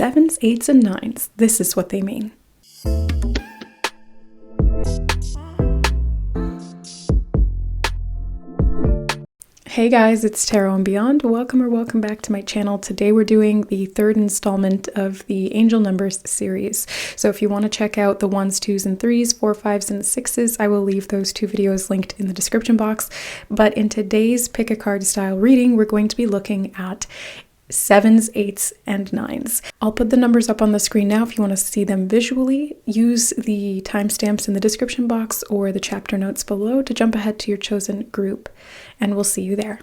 sevens, eights, and nines. This is what they mean. Hey guys, it's Tarot and Beyond. Welcome back to my channel. Today we're doing the third installment of the Angel Numbers series. So if you want to check out the 1s, 2s, and 3s, 4, 5s, and 6s, I will leave those two videos linked in the description box. But in today's pick a card style reading, we're going to be looking at 7s, 8s, and 9s. I'll put the numbers up on the screen now if you want to see them visually. Use the timestamps in the description box or the chapter notes below to jump ahead to your chosen group, and we'll see you there.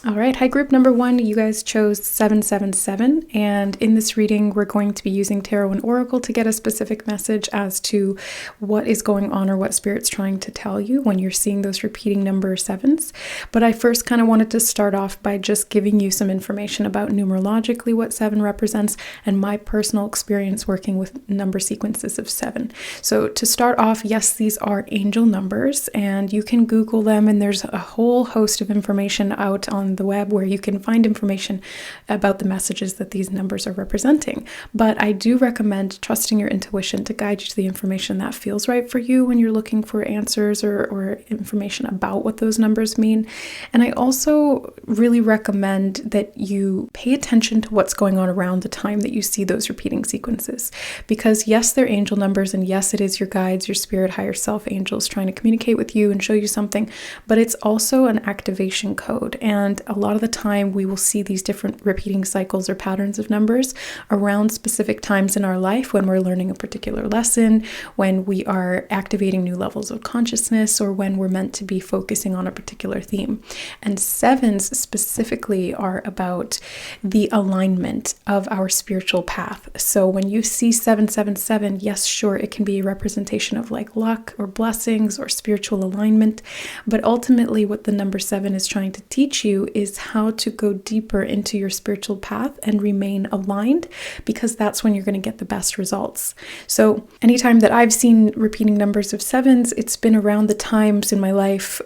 All right, hi group number 1, you guys chose 777, and in this reading we're going to be using Tarot and Oracle to get a specific message as to what is going on or what Spirit's trying to tell you when you're seeing those repeating number 7s. But I first kind of wanted to start off by just giving you some information about numerologically what 7 represents and my personal experience working with number sequences of 7. So to start off, yes, these are angel numbers, and you can Google them, and there's a whole host of information out on the web where you can find information about the messages that these numbers are representing. But I do recommend trusting your intuition to guide you to the information that feels right for you when you're looking for answers or information about what those numbers mean. And I also really recommend that you pay attention to what's going on around the time that you see those repeating sequences. Because yes, they're angel numbers, and yes, it is your guides, your spirit, higher self, angels trying to communicate with you and show you something, but it's also an activation code. And a lot of the time we will see these different repeating cycles or patterns of numbers around specific times in our life when we're learning a particular lesson, when we are activating new levels of consciousness, or when we're meant to be focusing on a particular theme. And 7s specifically are about the alignment of our spiritual path. So when you see 777, yes, sure, it can be a representation of like luck or blessings or spiritual alignment, but ultimately what the number 7 is trying to teach you is how to go deeper into your spiritual path and remain aligned, because that's when you're going to get the best results. So anytime that I've seen repeating numbers of 7s, it's been around the times in my life,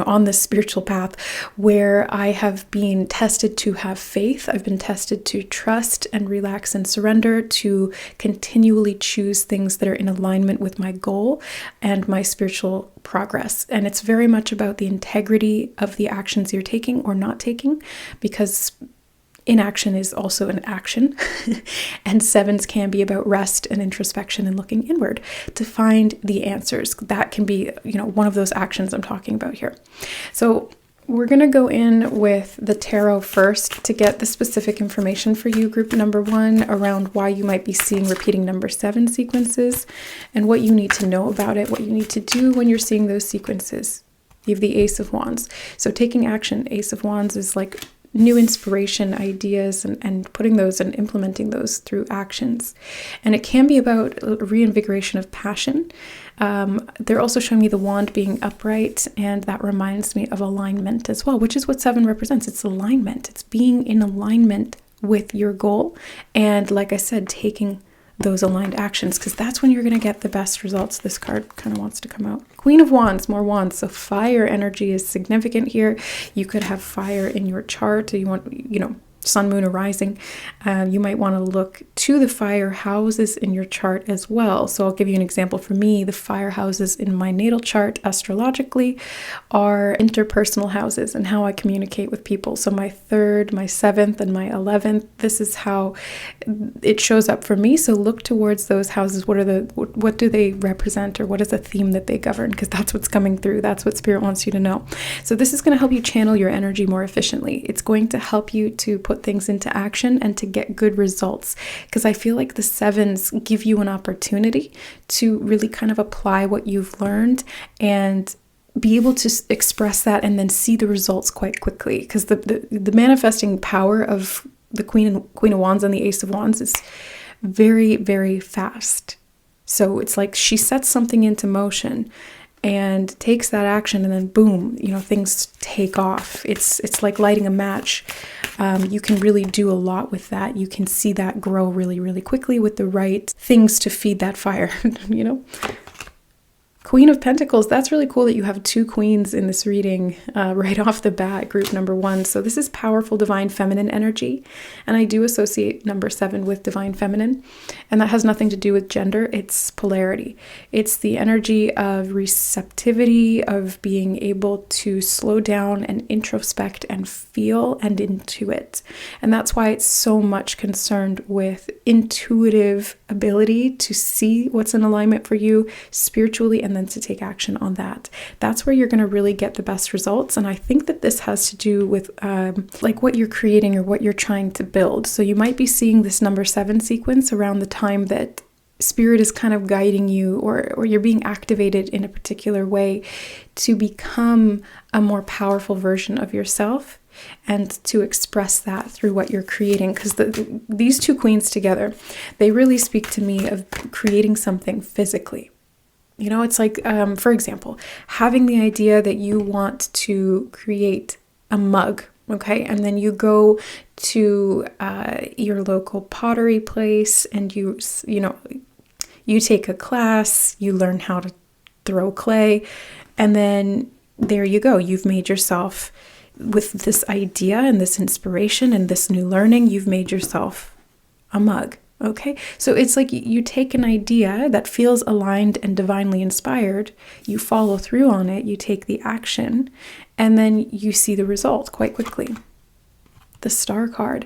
on this spiritual path where I have been tested to have faith. I've been tested to trust and relax and surrender, to continually choose things that are in alignment with my goal and my spiritual progress. And it's very much about the integrity of the actions you're taking or not taking, because inaction is also an action. And 7s can be about rest and introspection and looking inward to find the answers. That can be, one of those actions I'm talking about here. So we're going to go in with the tarot first to get the specific information for you, group number 1, around why you might be seeing repeating number 7 sequences and what you need to know about it, what you need to do when you're seeing those sequences. You have the Ace of Wands. So taking action, Ace of Wands is like new inspiration, ideas, and putting those and implementing those through actions. And it can be about reinvigoration of passion. They're also showing me the wand being upright, and that reminds me of alignment as well, which is what 7 represents. It's alignment. It's being in alignment with your goal. And like I said, taking those aligned actions, because that's when you're going to get the best results. This card kind of wants to come out. Queen of Wands, more wands. So fire energy is significant here. You could have fire in your chart. You want, sun, moon, or rising. You might want to look to the fire houses in your chart as well. So I'll give you an example. For me, the fire houses in my natal chart astrologically are interpersonal houses and how I communicate with people. So my 3rd, my 7th, and my 11th, this is how it shows up for me. So look towards those houses. What do they represent, or what is the theme that they govern? Because that's what's coming through. That's what Spirit wants you to know. So this is going to help you channel your energy more efficiently. It's going to help you to put things into action and to get good results, because I feel like the 7s give you an opportunity to really kind of apply what you've learned and be able to express that and then see the results quite quickly, because the manifesting power of the Queen of Wands and the Ace of Wands is very, very fast. So it's like she sets something into motion and takes that action, and then boom, things take off. It's like lighting a match. You can really do a lot with that. You can see that grow really, really quickly with the right things to feed that fire, Queen of Pentacles, that's really cool that you have two queens in this reading right off the bat, group number 1. So this is powerful divine feminine energy. And I do associate number 7 with divine feminine. And that has nothing to do with gender. It's polarity. It's the energy of receptivity, of being able to slow down and introspect and feel and intuit. And that's why it's so much concerned with intuitive ability to see what's in alignment for you spiritually and then to take action on that. That's where you're going to really get the best results. And I think that this has to do with like what you're creating or what you're trying to build. So you might be seeing this number 7 sequence around the time that spirit is kind of guiding you, or you're being activated in a particular way to become a more powerful version of yourself and to express that through what you're creating. Because these two queens together, they really speak to me of creating something physically. You know, it's like, for example, having the idea that you want to create a mug, okay? And then you go to your local pottery place and you take a class, you learn how to throw clay, and then there you go. You've made yourself, with this idea and this inspiration and this new learning, you've made yourself a mug. Okay, so it's like you take an idea that feels aligned and divinely inspired, you follow through on it, you take the action, and then you see the result quite quickly. The Star card.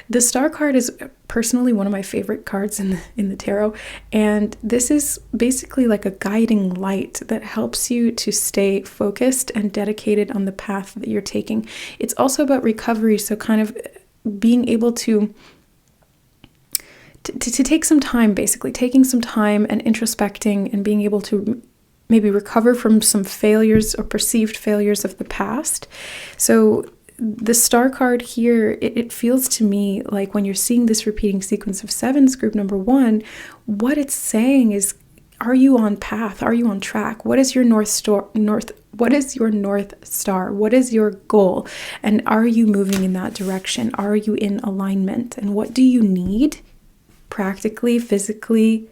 The Star card is personally one of my favorite cards in the tarot, and this is basically like a guiding light that helps you to stay focused and dedicated on the path that you're taking. It's also about recovery, so kind of being able to take some time, basically taking some time and introspecting and being able to maybe recover from some failures or perceived failures of the past. So the Star card here, it feels to me like when you're seeing this repeating sequence of 7s, group number 1, what it's saying is, are you on path? Are you on track? What is your North Star? What is your North Star? What is your goal? And are you moving in that direction? Are you in alignment? And what do you need? Practically, physically,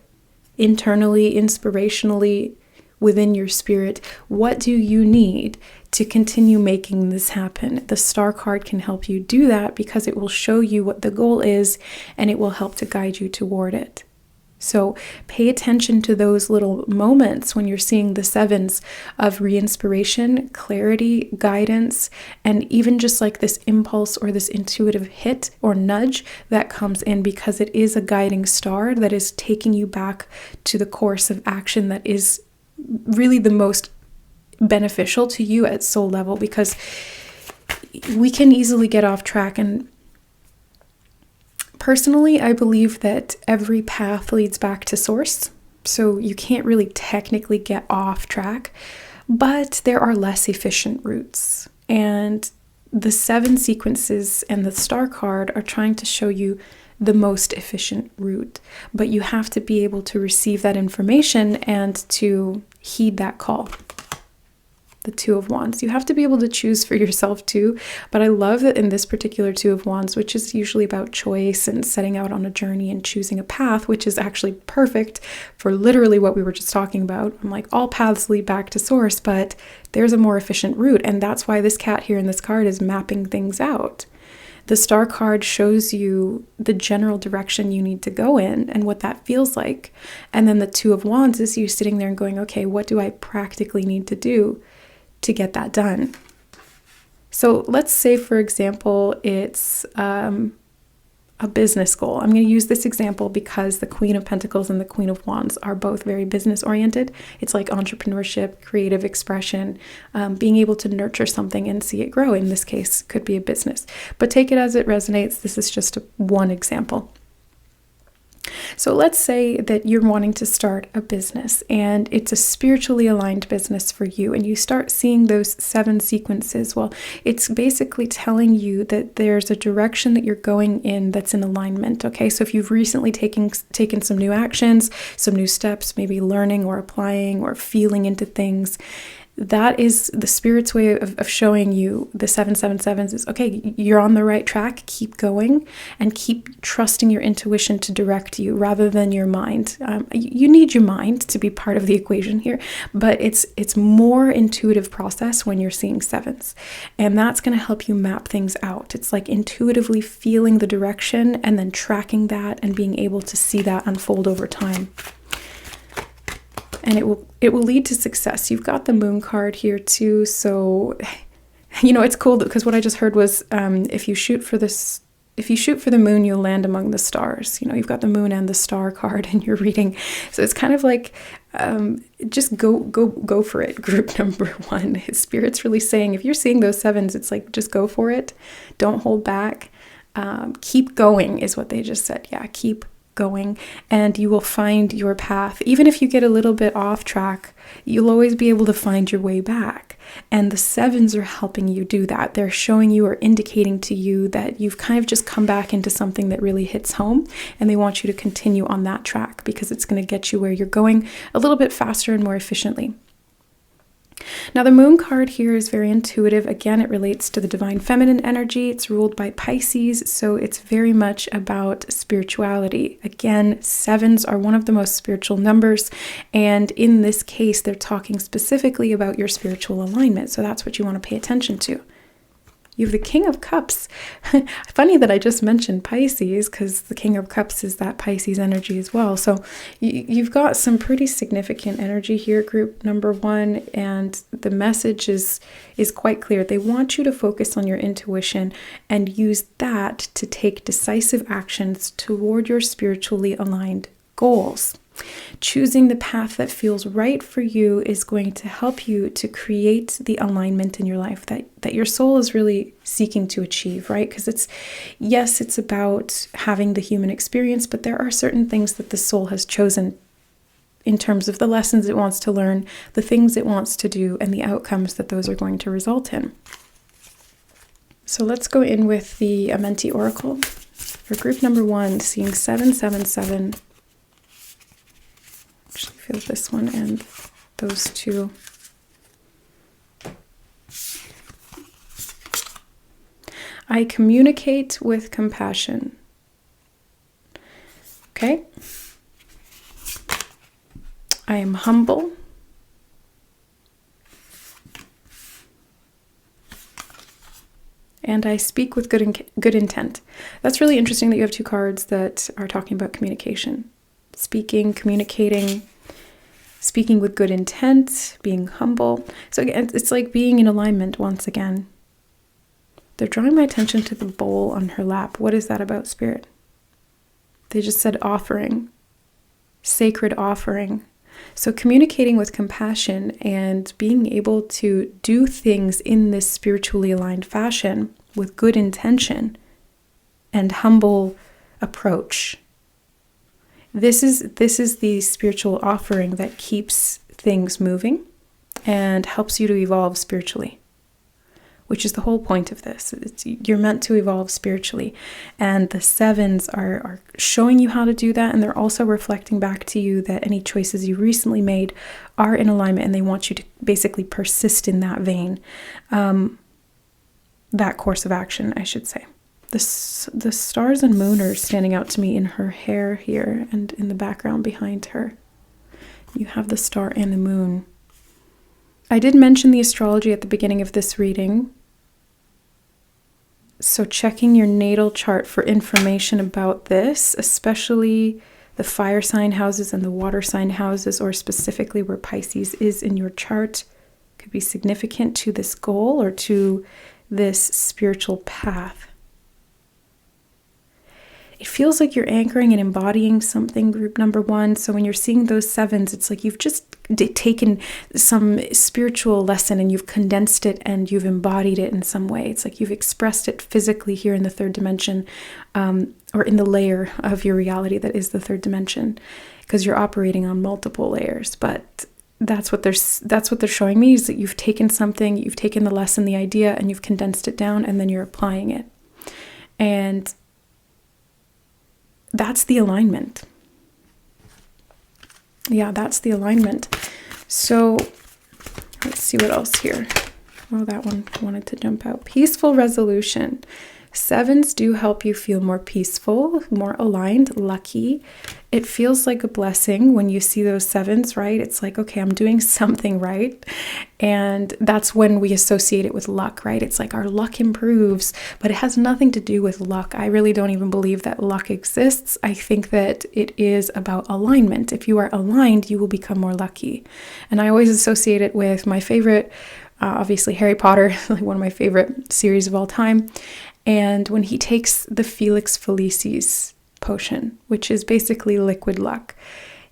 internally, inspirationally, within your spirit, what do you need to continue making this happen? The Star card can help you do that because it will show you what the goal is and it will help to guide you toward it. So pay attention to those little moments when you're seeing the 7s of re-inspiration, clarity, guidance, and even just like this impulse or this intuitive hit or nudge that comes in, because it is a guiding star that is taking you back to the course of action that is really the most beneficial to you at soul level, because we can easily get off track. And personally, I believe that every path leads back to source. So you can't really technically get off track, but there are less efficient routes. And the 7 sequences and the Star card are trying to show you the most efficient route. But you have to be able to receive that information and to heed that call. The 2 of Wands. You have to be able to choose for yourself too. But I love that in this particular 2 of Wands, which is usually about choice and setting out on a journey and choosing a path, which is actually perfect for literally what we were just talking about. I'm like, all paths lead back to source, but there's a more efficient route. And that's why this cat here in this card is mapping things out. The Star card shows you the general direction you need to go in and what that feels like. And then the 2 of Wands is you sitting there and going, okay, what do I practically need to do to get that done? So let's say, for example, it's a business goal. I'm going to use this example because the Queen of Pentacles and the Queen of Wands are both very business oriented. It's like entrepreneurship, creative expression, being able to nurture something and see it grow. In this case, could be a business, but take it as it resonates. This is just one example. So let's say that you're wanting to start a business and it's a spiritually aligned business for you, and you start seeing those 7 sequences. Well, it's basically telling you that there's a direction that you're going in that's in alignment. Okay, so if you've recently taken some new actions, some new steps, maybe learning or applying or feeling into things, that is the Spirit's way of showing you the 777s is, okay, you're on the right track, keep going, and keep trusting your intuition to direct you rather than your mind. You need your mind to be part of the equation here, but it's more intuitive process when you're seeing sevens. And that's going to help you map things out. It's like intuitively feeling the direction and then tracking that and being able to see that unfold over time. And it will lead to success. You've got the moon card here too. So, it's cool because what I just heard was if you shoot for the moon, you'll land among the stars. You've got the moon and the star card in your reading. So it's kind of like just go for it. Group number 1. Spirit's really saying if you're seeing those sevens, it's like just go for it. Don't hold back. Keep going is what they just said. Yeah, keep going, and you will find your path. Even if you get a little bit off track, you'll always be able to find your way back. And the sevens are helping you do that. They're showing you or indicating to you that you've kind of just come back into something that really hits home, and they want you to continue on that track because it's going to get you where you're going a little bit faster and more efficiently. Now, the moon card here is very intuitive. Again, it relates to the divine feminine energy. It's ruled by Pisces, so it's very much about spirituality. Again, sevens are one of the most spiritual numbers, and in this case, they're talking specifically about your spiritual alignment, so that's what you want to pay attention to. You have the King of Cups. Funny that I just mentioned Pisces because the King of Cups is that Pisces energy as well. So you've got some pretty significant energy here, group number 1, and the message is quite clear. They want you to focus on your intuition and use that to take decisive actions toward your spiritually aligned goals. Choosing the path that feels right for you is going to help you to create the alignment in your life that your soul is really seeking to achieve, right? Because it's about having the human experience, but there are certain things that the soul has chosen in terms of the lessons it wants to learn, the things it wants to do, and the outcomes that those are going to result in. So let's go in with the Amenti Oracle. For group number 1, seeing 777. Actually feel this one and those two. I communicate with compassion. Okay. I am humble. And I speak with good intent. That's really interesting that you have 2 cards that are talking about communication. Speaking, communicating, speaking with good intent, being humble. So again, it's like being in alignment once again. They're drawing my attention to the bowl on her lap. What is that about, Spirit? They just said offering, sacred offering. So communicating with compassion and being able to do things in this spiritually aligned fashion with good intention and humble approach. This is the spiritual offering that keeps things moving and helps you to evolve spiritually, which is the whole point of this. You're meant to evolve spiritually. And the sevens are showing you how to do that, and they're also reflecting back to you that any choices you recently made are in alignment, and they want you to basically persist in that vein, that course of action, I should say. The stars and moon are standing out to me in her hair here and in the background behind her. You have the star and the moon. I did mention the astrology at the beginning of this reading. So checking your natal chart for information about this, especially the fire sign houses and the water sign houses, or specifically where Pisces is in your chart, could be significant to this goal or to this spiritual path. It feels like you're anchoring and embodying something, group number 1. So when you're seeing those sevens, it's like you've just taken some spiritual lesson and you've condensed it and you've embodied it in some way. It's like you've expressed it physically here in the 3rd dimension, or in the layer of your reality that is the 3rd dimension, because you're operating on multiple layers. But that's what they're showing me, is that you've taken something, you've taken the lesson, the idea, and you've condensed it down, and then you're applying it. And that's the alignment. Yeah, that's the alignment. So let's see what else here. Oh, that one wanted to jump out. Peaceful resolution. Sevens do help you feel more peaceful, more aligned, lucky. It feels like a blessing when you see those sevens, right? It's like, okay, I'm doing something right. And that's when we associate it with luck, right? It's like our luck improves, but it has nothing to do with luck. I really don't even believe that luck exists. I think that it is about alignment. If you are aligned, you will become more lucky. And I always associate it with my favorite, obviously Harry Potter, like one of my favorite series of all time. And when he takes the Felix Felicis potion, which is basically liquid luck,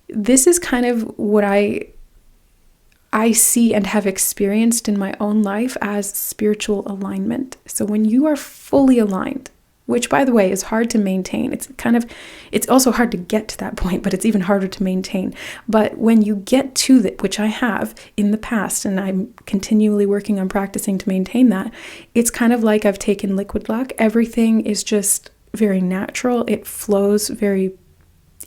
this is kind of what I see and have experienced in my own life as spiritual alignment. So when you are fully aligned, which by the way is hard to maintain, it's also hard to get to that point, but it's even harder to maintain. But when you get to that, which I have in the past, and I'm continually working on practicing to maintain that, it's kind of like I've taken liquid luck. Everything is just very natural. It flows very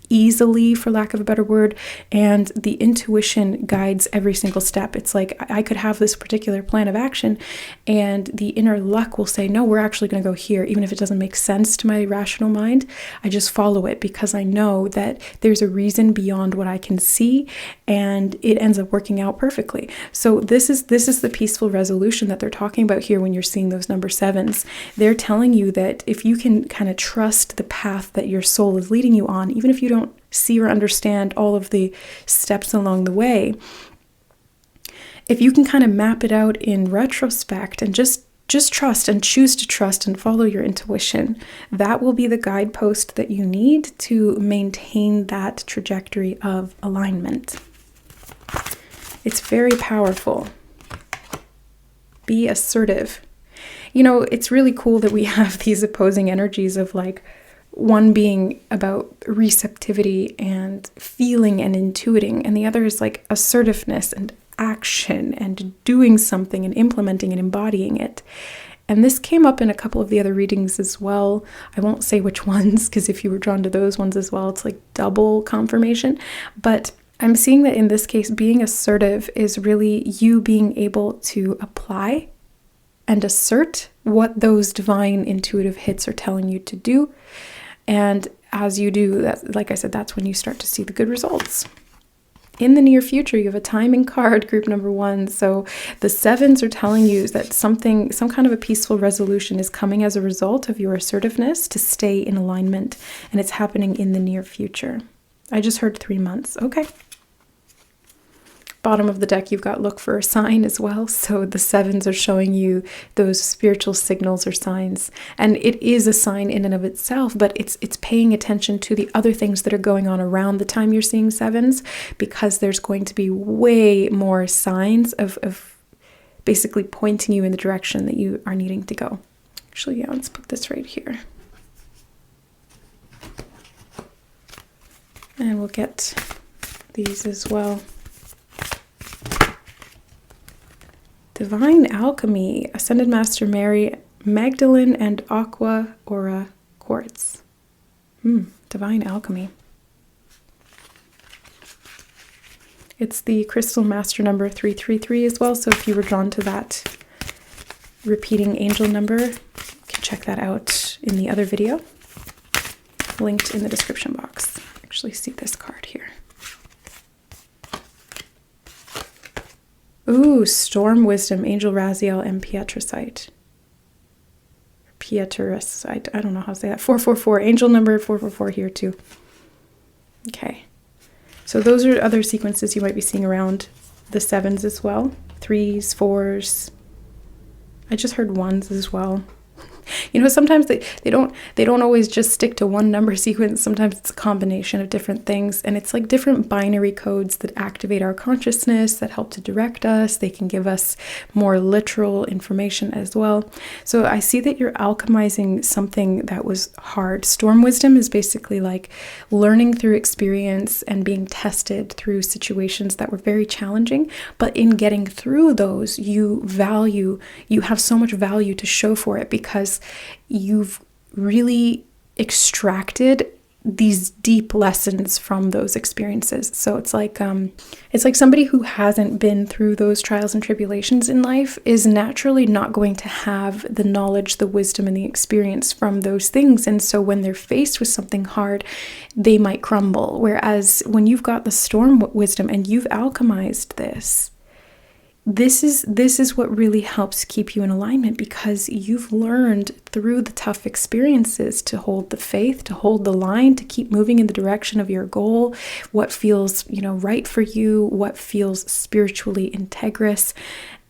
easily, for lack of a better word, and the intuition guides every single step. It's like I could have this particular plan of action and the inner luck will say, no, we're actually going to go here. Even if it doesn't make sense to my rational mind, I just follow it because I know that there's a reason beyond what I can see, and it ends up working out perfectly. So this is the peaceful resolution that they're talking about here when you're seeing those number sevens. They're telling you that if you can kind of trust the path that your soul is leading you on, even if you don't see or understand all of the steps along the way, if you can kind of map it out in retrospect and just trust and choose to trust and follow your intuition, that will be the guidepost that you need to maintain that trajectory of alignment. It's very powerful. Be assertive. You know, it's really cool that we have these opposing energies of like one being about receptivity and feeling and intuiting, and the other is like assertiveness and action and doing something and implementing and embodying it. And this came up in a couple of the other readings as well. I won't say which ones, because if you were drawn to those ones as well, it's like double confirmation. But I'm seeing that in this case, being assertive is really you being able to apply and assert what those divine intuitive hits are telling you to do. And as you do that, like I said, that's when you start to see the good results. In the near future, you have a timing card, group number 1. So the sevens are telling you that some kind of a peaceful resolution is coming as a result of your assertiveness to stay in alignment. And it's happening in the near future. I just heard 3 months. Okay. Bottom of the deck, you've got look for a sign as well. So the sevens are showing you those spiritual signals or signs. And it is a sign in and of itself, but it's paying attention to the other things that are going on around the time you're seeing sevens, because there's going to be way more signs of basically pointing you in the direction that you are needing to go. Actually, yeah, let's put this right here. And we'll get these as well. Divine Alchemy, Ascended Master Mary Magdalene and Aqua Aura Quartz. Divine Alchemy. It's the Crystal Master number 333 as well, so if you were drawn to that repeating angel number, you can check that out in the other video, linked in the description box. Actually see this card here. Ooh, Storm Wisdom, Angel Raziel, and Pietrasite. I don't know how to say that. 444, angel number 444 here too. Okay. So those are other sequences you might be seeing around the sevens as well. 3s, 4s. I just heard 1s as well. You know, sometimes they don't always just stick to one number sequence. Sometimes it's a combination of different things, and it's like different binary codes that activate our consciousness, that help to direct us. They can give us more literal information as well. So I see that you're alchemizing something that was hard. Storm wisdom is basically like learning through experience and being tested through situations that were very challenging, but in getting through those, you have so much value to show for it, because you've really extracted these deep lessons from those experiences. So it's like somebody who hasn't been through those trials and tribulations in life is naturally not going to have the knowledge, the wisdom, and the experience from those things. And so when they're faced with something hard, they might crumble. Whereas when you've got the storm wisdom and you've alchemized this is what really helps keep you in alignment, because you've learned through the tough experiences to hold the faith, to hold the line, to keep moving in the direction of your goal, what feels, right for you, what feels spiritually integrous,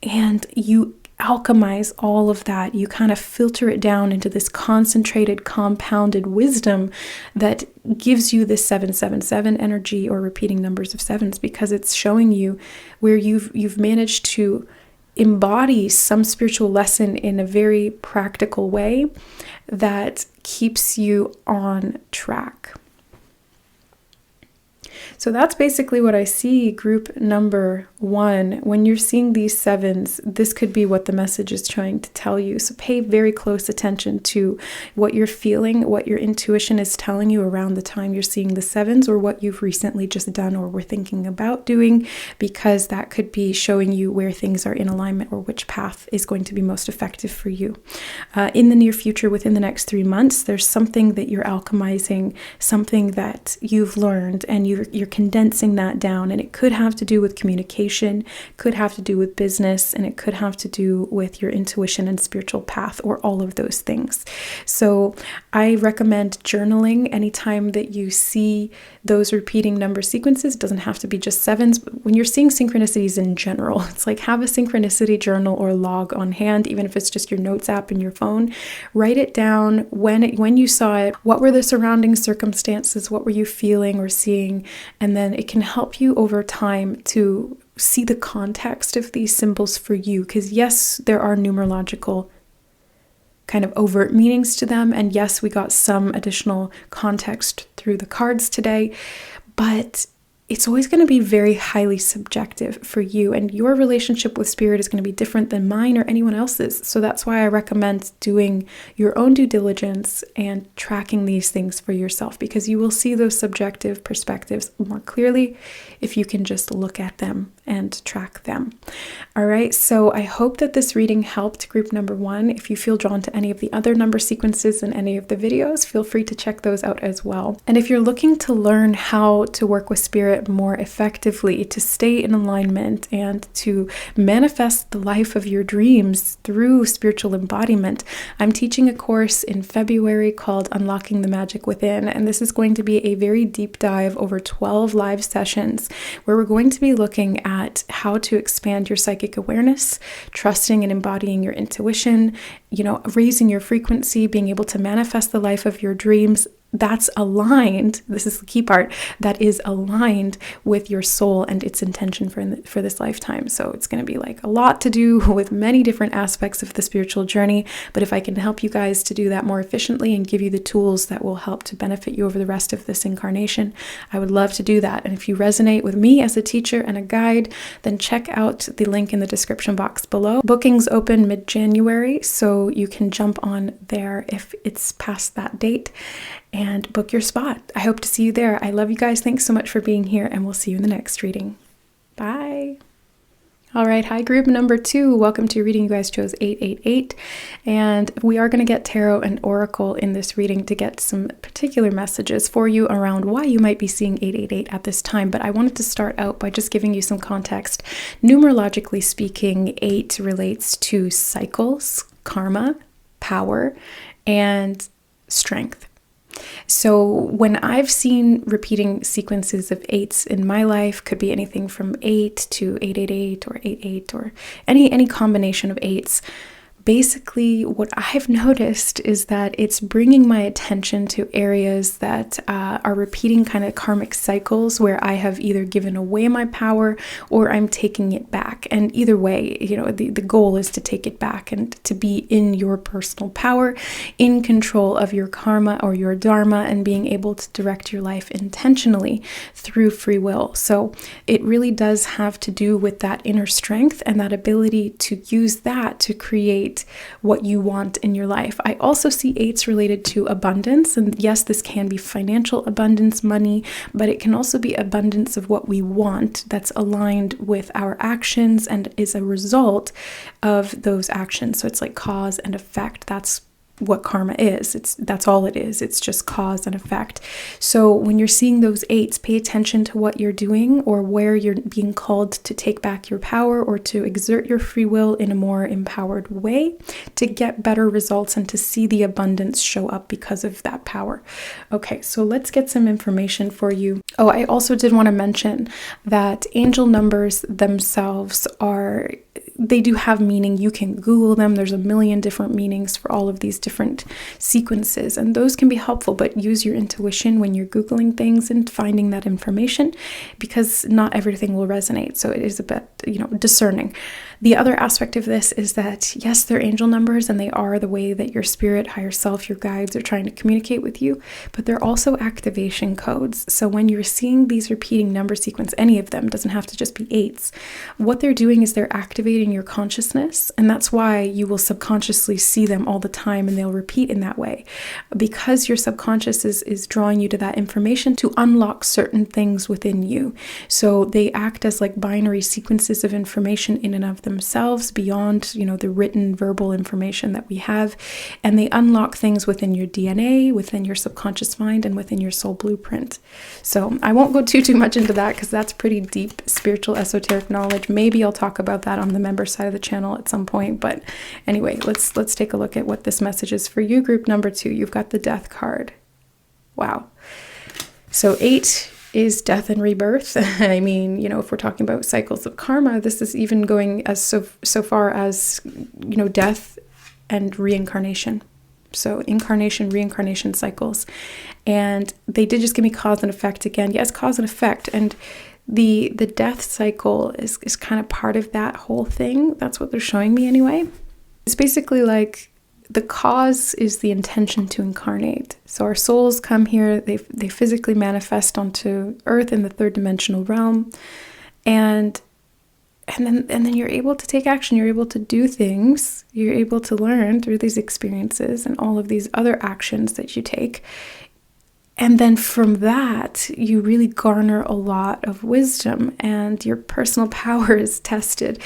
and you alchemize all of that. You kind of filter it down into this concentrated, compounded wisdom that gives you this 777 energy, or repeating numbers of sevens, because it's showing you where you've managed to embody some spiritual lesson in a very practical way that keeps you on track. So that's basically what I see, group number 1. When you're seeing these sevens, this could be what the message is trying to tell you. So pay very close attention to what you're feeling, what your intuition is telling you around the time you're seeing the sevens, or what you've recently just done or were thinking about doing, because that could be showing you where things are in alignment or which path is going to be most effective for you. In the near future, within the next 3 months, there's something that you're alchemizing, something that you've learned, and you're condensing that down, and it could have to do with communication, could have to do with business, and it could have to do with your intuition and spiritual path, or all of those things. So I recommend journaling anytime that you see those repeating number sequences. It doesn't have to be just sevens, but when you're seeing synchronicities in general, it's like have a synchronicity journal or log on hand, even if it's just your notes app in your phone. Write it down when you saw it, what were the surrounding circumstances, what were you feeling or seeing, and then it can help you over time to see the context of these symbols for you. Because yes, there are numerological kind of overt meanings to them, and yes, we got some additional context through the cards today, but it's always going to be very highly subjective for you, and your relationship with spirit is going to be different than mine or anyone else's. So that's why I recommend doing your own due diligence and tracking these things for yourself, because you will see those subjective perspectives more clearly if you can just look at them and track them. All right, so I hope that this reading helped group number 1. If you feel drawn to any of the other number sequences in any of the videos, feel free to check those out as well. And if you're looking to learn how to work with spirit more effectively, to stay in alignment, and to manifest the life of your dreams through spiritual embodiment, I'm teaching a course in February called Unlocking the Magic Within, and this is going to be a very deep dive over 12 live sessions where we're going to be looking at how to expand your psychic awareness, trusting and embodying your intuition, raising your frequency, being able to manifest the life of your dreams that's aligned, this is the key part, that is aligned with your soul and its intention for this lifetime. So it's going to be like a lot to do with many different aspects of the spiritual journey, but if I can help you guys to do that more efficiently and give you the tools that will help to benefit you over the rest of this incarnation, I would love to do that. And if you resonate with me as a teacher and a guide, then check out the link in the description box below. Bookings open mid-January, so you can jump on there if it's past that date and book your spot. I hope to see you there. I love you guys. Thanks so much for being here, and we'll see you in the next reading. Bye. All right, hi group number 2. Welcome to your reading. You guys chose 888, and we are going to get tarot and oracle in this reading to get some particular messages for you around why you might be seeing 888 at this time. But I wanted to start out by just giving you some context. Numerologically speaking, 8 relates to cycles, karma, power, and strength. So when I've seen repeating sequences of 8s in my life, could be anything from 8 to 888 or 88 or any combination of 8s, basically what I've noticed is that it's bringing my attention to areas that are repeating kind of karmic cycles where I have either given away my power or I'm taking it back. And either way, the goal is to take it back and to be in your personal power, in control of your karma or your dharma, and being able to direct your life intentionally through free will. So it really does have to do with that inner strength and that ability to use that to create create what you want in your life. I also see 8s related to abundance. And yes, this can be financial abundance, money, but it can also be abundance of what we want that's aligned with our actions and is a result of those actions. So it's like cause and effect. That's what karma is. That's all it is. It's just cause and effect. So when you're seeing those 8s, pay attention to what you're doing or where you're being called to take back your power or to exert your free will in a more empowered way to get better results and to see the abundance show up because of that power. Okay, so let's get some information for you. Oh, I also did want to mention that angel numbers themselves they do have meaning. You can Google them. There's a million different meanings for all of these different sequences, and those can be helpful, but use your intuition when you're Googling things and finding that information, because not everything will resonate. So it is a bit, discerning. The other aspect of this is that, yes, they're angel numbers and they are the way that your spirit, higher self, your guides are trying to communicate with you, but they're also activation codes. So when you're seeing these repeating number sequence, any of them, doesn't have to just be 8s, what they're doing is they're activating your consciousness, and that's why you will subconsciously see them all the time and they'll repeat in that way, because your subconscious is drawing you to that information to unlock certain things within you. So they act as like binary sequences of information in and of themselves beyond, the written verbal information that we have, and they unlock things within your DNA, within your subconscious mind, and within your soul blueprint. So I won't go too much into that because that's pretty deep spiritual esoteric knowledge. Maybe I'll talk about that on the member side of the channel at some point, but anyway, let's take a look at what this message is for you. Group number 2, you've got the Death card. Wow. So 8 is death and rebirth. I mean, if we're talking about cycles of karma, this is even going as so far as, death and reincarnation. So incarnation, reincarnation cycles. And they did just give me cause and effect again. Yes, cause and effect. And the death cycle is kind of part of that whole thing. That's what they're showing me anyway. It's basically like the cause is the intention to incarnate. So our souls come here, they physically manifest onto Earth in the 3rd dimensional realm, and then you're able to take action, you're able to do things, you're able to learn through these experiences and all of these other actions that you take. And then from that, you really garner a lot of wisdom and your personal power is tested.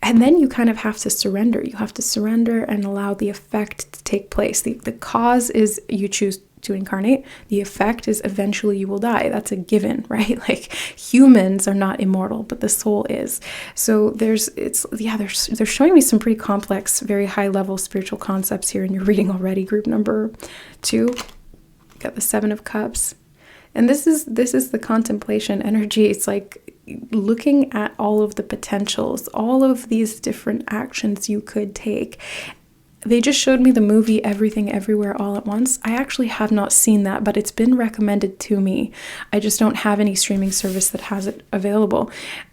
And then you kind of have to surrender. You have to surrender and allow the effect to take place. The cause is you choose to incarnate. The effect is eventually you will die. That's a given, right? Like humans are not immortal, but the soul is. So they're showing me some pretty complex, very high level spiritual concepts here in your reading already. Group number 2. Got the 7 of Cups, and this is the contemplation energy. It's like looking at all of the potentials, all of these different actions you could take. They just showed me the movie Everything Everywhere All at Once. I actually have not seen that, but it's been recommended to me. I just don't have any streaming service that has it available.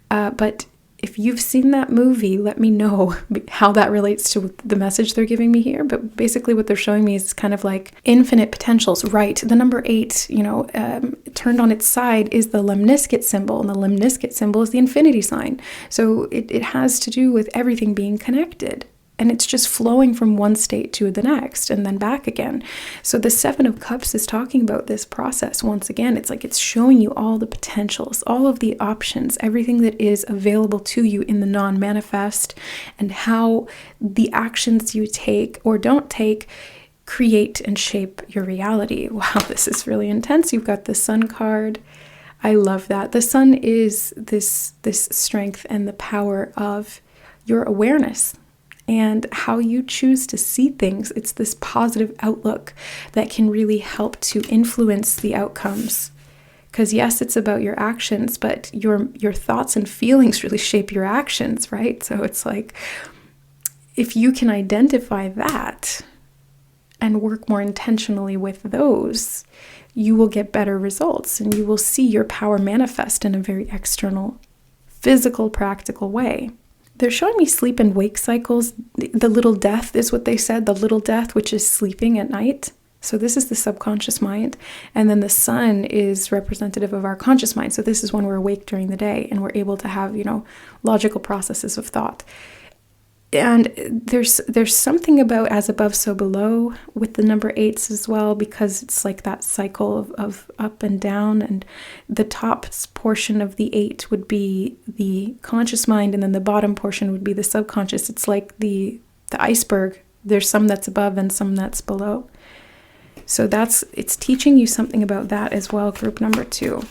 But if you've seen that movie, let me know how that relates to the message they're giving me here. But basically what they're showing me is kind of like infinite potentials, right? The number 8, turned on its side is the lemniscate symbol, and the lemniscate symbol is the infinity sign. So it has to do with everything being connected. And it's just flowing from one state to the next and then back again. So the 7 of Cups is talking about this process. Once again, it's like it's showing you all the potentials, all of the options, everything that is available to you in the non-manifest, and how the actions you take or don't take create and shape your reality. Wow, this is really intense. You've got the Sun card. I love that. The Sun is this strength and the power of your awareness and how you choose to see things. It's this positive outlook that can really help to influence the outcomes. Because yes, it's about your actions, but your thoughts and feelings really shape your actions, right? So it's like, if you can identify that and work more intentionally with those, you will get better results and you will see your power manifest in a very external, physical, practical way. They're showing me sleep and wake cycles. The little death is what they said, the little death, which is sleeping at night. So this is the subconscious mind. And then the sun is representative of our conscious mind. So this is when we're awake during the day and we're able to have, logical processes of thought. And there's something about as above, so below with the number 8s as well, because it's like that cycle of up and down. And the top portion of the 8 would be the conscious mind, and then the bottom portion would be the subconscious. It's like the iceberg. There's some that's above and some that's below. So it's teaching you something about that as well, group number 2.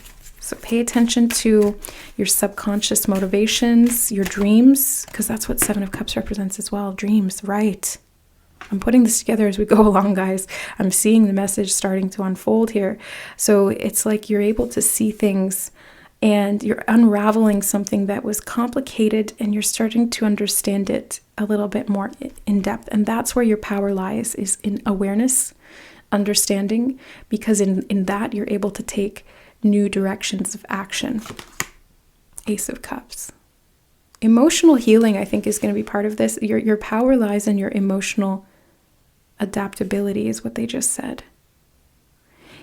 So pay attention to your subconscious motivations, your dreams, because that's what 7 of Cups represents as well. Dreams, right? I'm putting this together as we go along, guys. I'm seeing the message starting to unfold here. So it's like you're able to see things and you're unraveling something that was complicated and you're starting to understand it a little bit more in depth. And that's where your power lies, is in awareness, understanding, because in that you're able to take new directions of action. Ace of Cups. Emotional healing, I think, is going to be part of this. Your power lies in your emotional adaptability, is what they just said.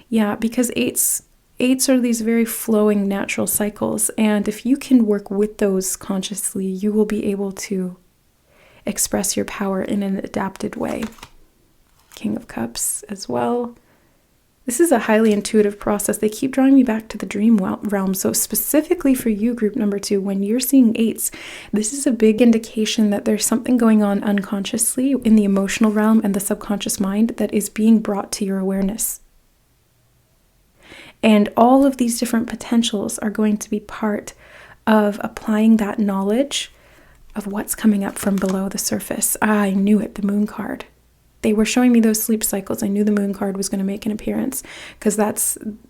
Yeah, because eights are these very flowing natural cycles, and if you can work with those consciously, you will be able to express your power in an adapted way. King of Cups as well. This is a highly intuitive process. They keep drawing me back to the dream realm. So specifically for you, group number 2, when you're seeing 8s, this is a big indication that there's something going on unconsciously in the emotional realm and the subconscious mind that is being brought to your awareness. And all of these different potentials are going to be part of applying that knowledge of what's coming up from below the surface. I knew it, the Moon card. They were showing me those sleep cycles. I knew the Moon card was going to make an appearance because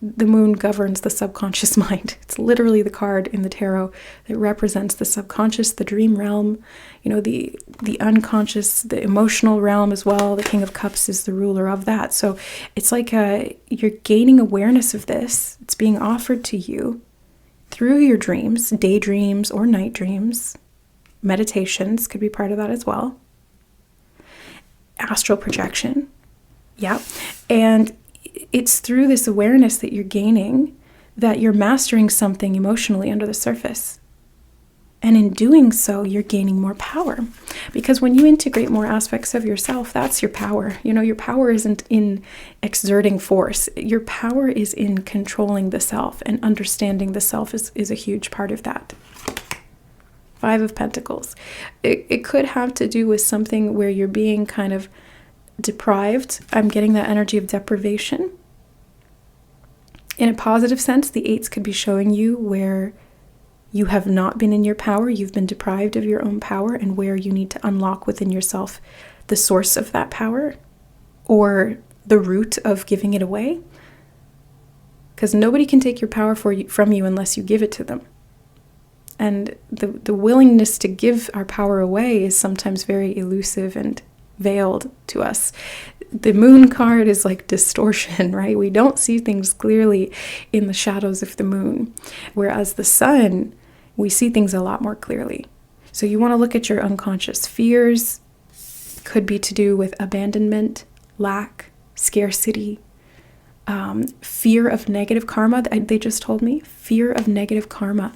the Moon governs the subconscious mind. It's literally the card in the tarot that represents the subconscious, the dream realm, the unconscious, the emotional realm as well. The King of Cups is the ruler of that. So it's like you're gaining awareness of this. It's being offered to you through your dreams, daydreams or night dreams. Meditations could be part of that as well. Astral projection. Yeah. And it's through this awareness that you're gaining that you're mastering something emotionally under the surface. And in doing so, you're gaining more power. Because when you integrate more aspects of yourself, that's your power. Your power isn't in exerting force. Your power is in controlling the self, and understanding the self is a huge part of that. 5 of Pentacles. It could have to do with something where you're being kind of deprived. I'm getting that energy of deprivation. In a positive sense, the 8s could be showing you where you have not been in your power, you've been deprived of your own power, and where you need to unlock within yourself the source of that power or the root of giving it away. Because nobody can take your power from you unless you give it to them. And the willingness to give our power away is sometimes very elusive and veiled to us. The Moon card is like distortion, right? We don't see things clearly in the shadows of the moon. Whereas the sun, we see things a lot more clearly. So you want to look at your unconscious fears. Could be to do with abandonment, lack, scarcity, fear of negative karma. They just told me fear of negative karma.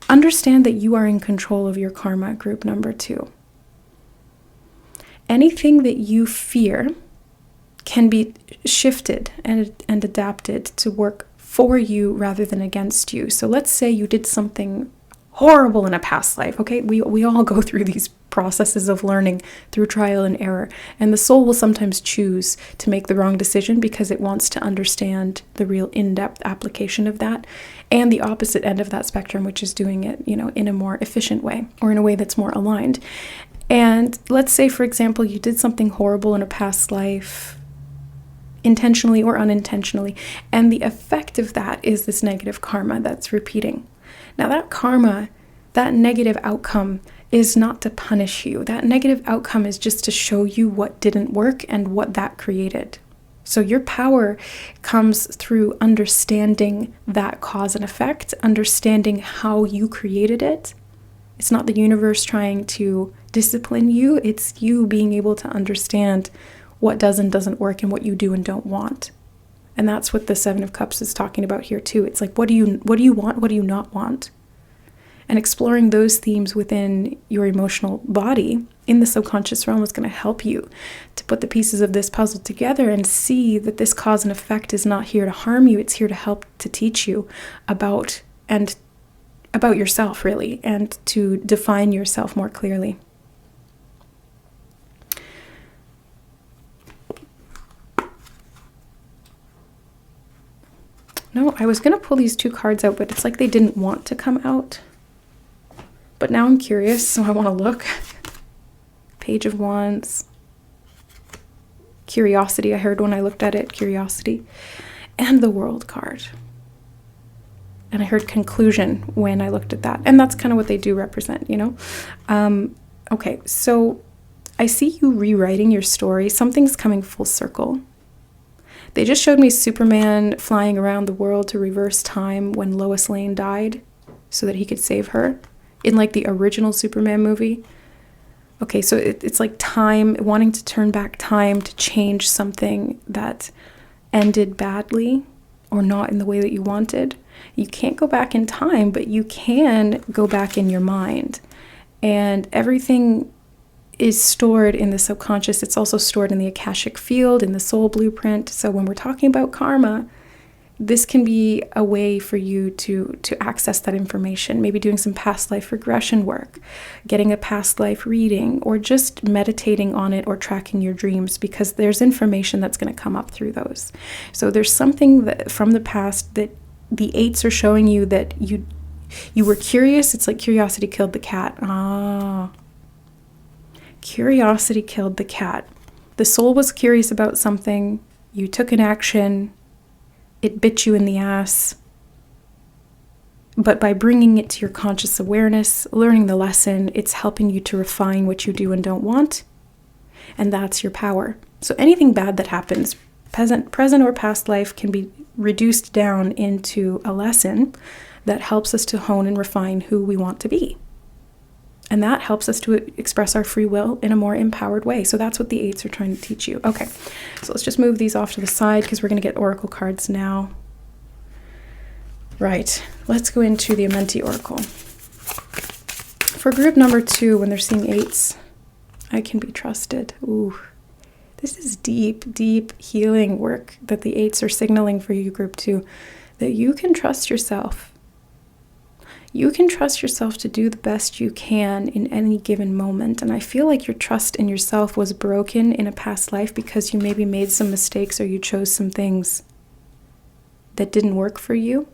Understand that you are in control of your karma, group number 2. Anything that you fear can be shifted and adapted to work for you rather than against you. So let's say you did something horrible in a past life, okay? We all go through these processes of learning through trial and error. And the soul will sometimes choose to make the wrong decision because it wants to understand the real in-depth application of that, and the opposite end of that spectrum, which is doing it, in a more efficient way or in a way that's more aligned. And let's say, for example, you did something horrible in a past life, intentionally or unintentionally, and the effect of that is this negative karma that's repeating. Now that karma, that negative outcome, is not to punish you. That negative outcome is just to show you what didn't work and what that created. So your power comes through understanding that cause and effect, understanding how you created it. It's not the universe trying to discipline you. It's you being able to understand what does and doesn't work and what you do and don't want. And that's what the 7 of Cups is talking about here too. It's like, what do you want? What do you not want? And exploring those themes within your emotional body in the subconscious realm is going to help you to put the pieces of this puzzle together and see that this cause and effect is not here to harm you. It's here to help to teach you about yourself, really, and to define yourself more clearly. No, I was going to pull these two cards out, but it's like they didn't want to come out. But now I'm curious, so I want to look. Page of Wands. Curiosity, I heard when I looked at it, curiosity. And the World card. And I heard conclusion when I looked at that. And that's kind of what they do represent, you know? Okay, so I see you rewriting your story. Something's coming full circle. They just showed me Superman flying around the world to reverse time when Lois Lane died so that he could save her in like the original Superman movie. Okay, so it's like time, wanting to turn back time to change something that ended badly or not in the way that you wanted. You can't go back in time, but you can go back in your mind. And everything is stored in the subconscious. It's also stored in the Akashic field, in the soul blueprint. So when we're talking about karma, this can be a way for you to access that information, maybe doing some past life regression work, getting a past life reading, or just meditating on it or tracking your dreams, because there's information that's going to come up through those. So there's something that from the past that the eights are showing you that you were curious. It's like curiosity killed the cat. Curiosity killed the cat. The soul was curious about something. You took an action. It bit you in the ass. But by bringing it to your conscious awareness, learning the lesson, it's helping you to refine what you do and don't want. And that's your power. So anything bad that happens, present or past life, can be reduced down into a lesson that helps us to hone and refine who we want to be. And that helps us to express our free will in a more empowered way. So that's what the eights are trying to teach you. Okay, so let's just move these off to the side because we're going to get oracle cards now. Right, let's go into the Amenti Oracle. For group number 2, when they're seeing eights, I can be trusted. Ooh, this is deep, deep healing work that the eights are signaling for you, group 2, that you can trust yourself. You can trust yourself to do the best you can in any given moment. And I feel like your trust in yourself was broken in a past life because you maybe made some mistakes or you chose some things that didn't work for you.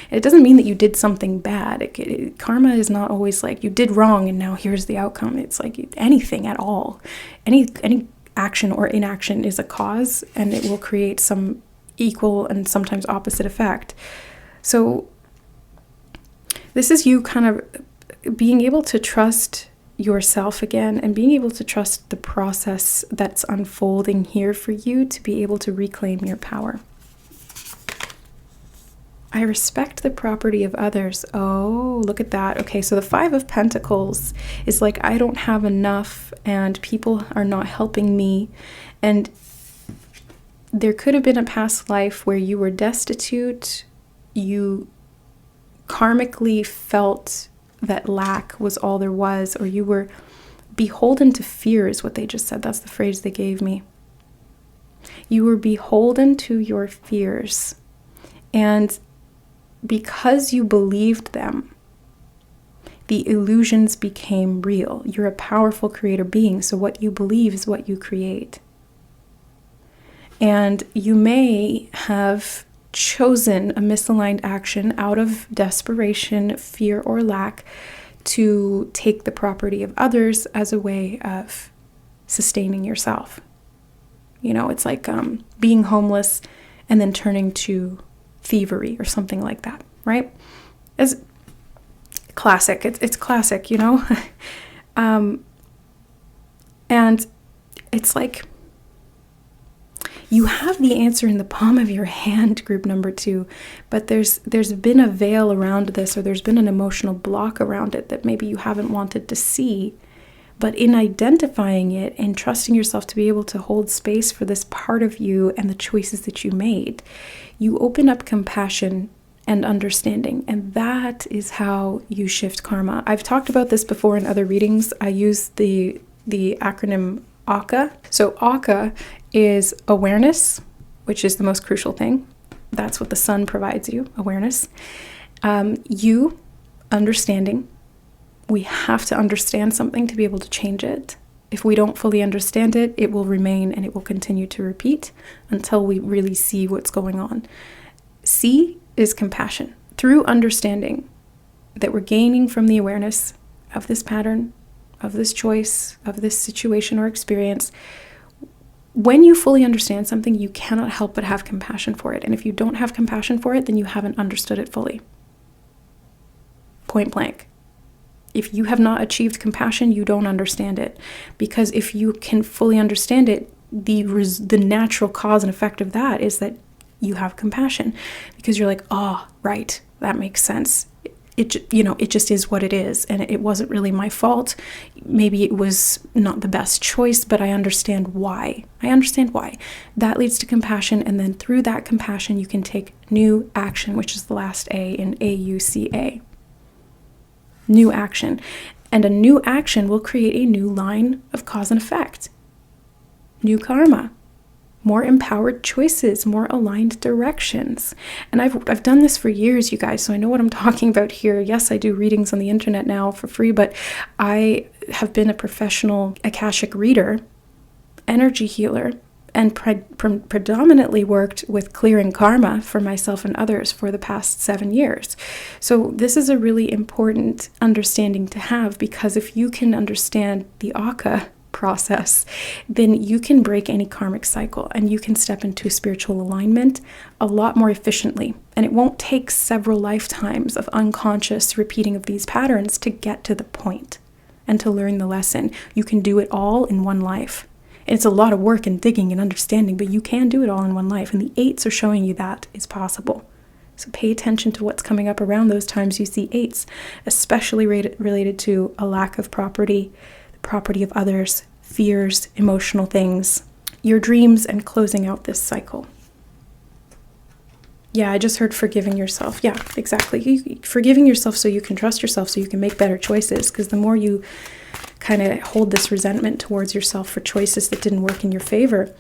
And it doesn't mean that you did something bad. Karma is not always like you did wrong and now here's the outcome. It's like anything at all. Any action or inaction is a cause, and it will create some equal and sometimes opposite effect. So this is you kind of being able to trust yourself again and being able to trust the process that's unfolding here for you to be able to reclaim your power. I respect the property of others. Oh, look at that. Okay, so the 5 of Pentacles is like, I don't have enough and people are not helping me. And there could have been a past life where you were destitute, you karmically felt that lack was all there was, or you were beholden to fear is what they just said. That's the phrase they gave me. You were beholden to your fears. And because you believed them, the illusions became real. You're a powerful creator being, so what you believe is what you create. And you may have chosen a misaligned action out of desperation, fear, or lack to take the property of others as a way of sustaining yourself. You know, it's like being homeless and then turning to thievery or something like that, right? It's classic. It's classic, you know? And it's like you have the answer in the palm of your hand, group number 2, but there's been a veil around this, or there's been an emotional block around it that maybe you haven't wanted to see. But in identifying it and trusting yourself to be able to hold space for this part of you and the choices that you made, you open up compassion and understanding. And that is how you shift karma. I've talked about this before in other readings. I use the acronym AKA. So AKA is awareness, which is the most crucial thing. That's what the sun provides you, awareness. You, understanding. We have to understand something to be able to change it. If we don't fully understand it, it will remain and it will continue to repeat until we really see what's going on. C is compassion. Through understanding that we're gaining from the awareness of this pattern, of this choice, of this situation or experience, when you fully understand something, you cannot help but have compassion for it. And if you don't have compassion for it, then you haven't understood it fully. Point blank. If you have not achieved compassion, you don't understand it. Because if you can fully understand it, the natural cause and effect of that is that you have compassion. Because you're like, oh, right, that makes sense. It just is what it is. And it wasn't really my fault. Maybe it was not the best choice, but I understand why. That leads to compassion. And then through that compassion, you can take new action, which is the last A in AUCA. New action. And a new action will create a new line of cause and effect. New karma. More empowered choices, more aligned directions. And I've done this for years, you guys, so I know what I'm talking about here. Yes, I do readings on the internet now for free, but I have been a professional Akashic reader, energy healer, and predominantly worked with clearing karma for myself and others for the past 7 years. So this is a really important understanding to have, because if you can understand the Aka process, then you can break any karmic cycle and you can step into spiritual alignment a lot more efficiently. And it won't take several lifetimes of unconscious repeating of these patterns to get to the point and to learn the lesson. You can do it all in one life. It's a lot of work and digging and understanding, but you can do it all in one life. And the 8s are showing you that is possible. So pay attention to what's coming up around those times you see 8s, especially related to a lack of property, the property of others, fears, emotional things, your dreams, and closing out this cycle. Yeah, I just heard forgiving yourself. Yeah, exactly. Forgiving yourself so you can trust yourself, so you can make better choices. Because the more you kind of hold this resentment towards yourself for choices that didn't work in your favor,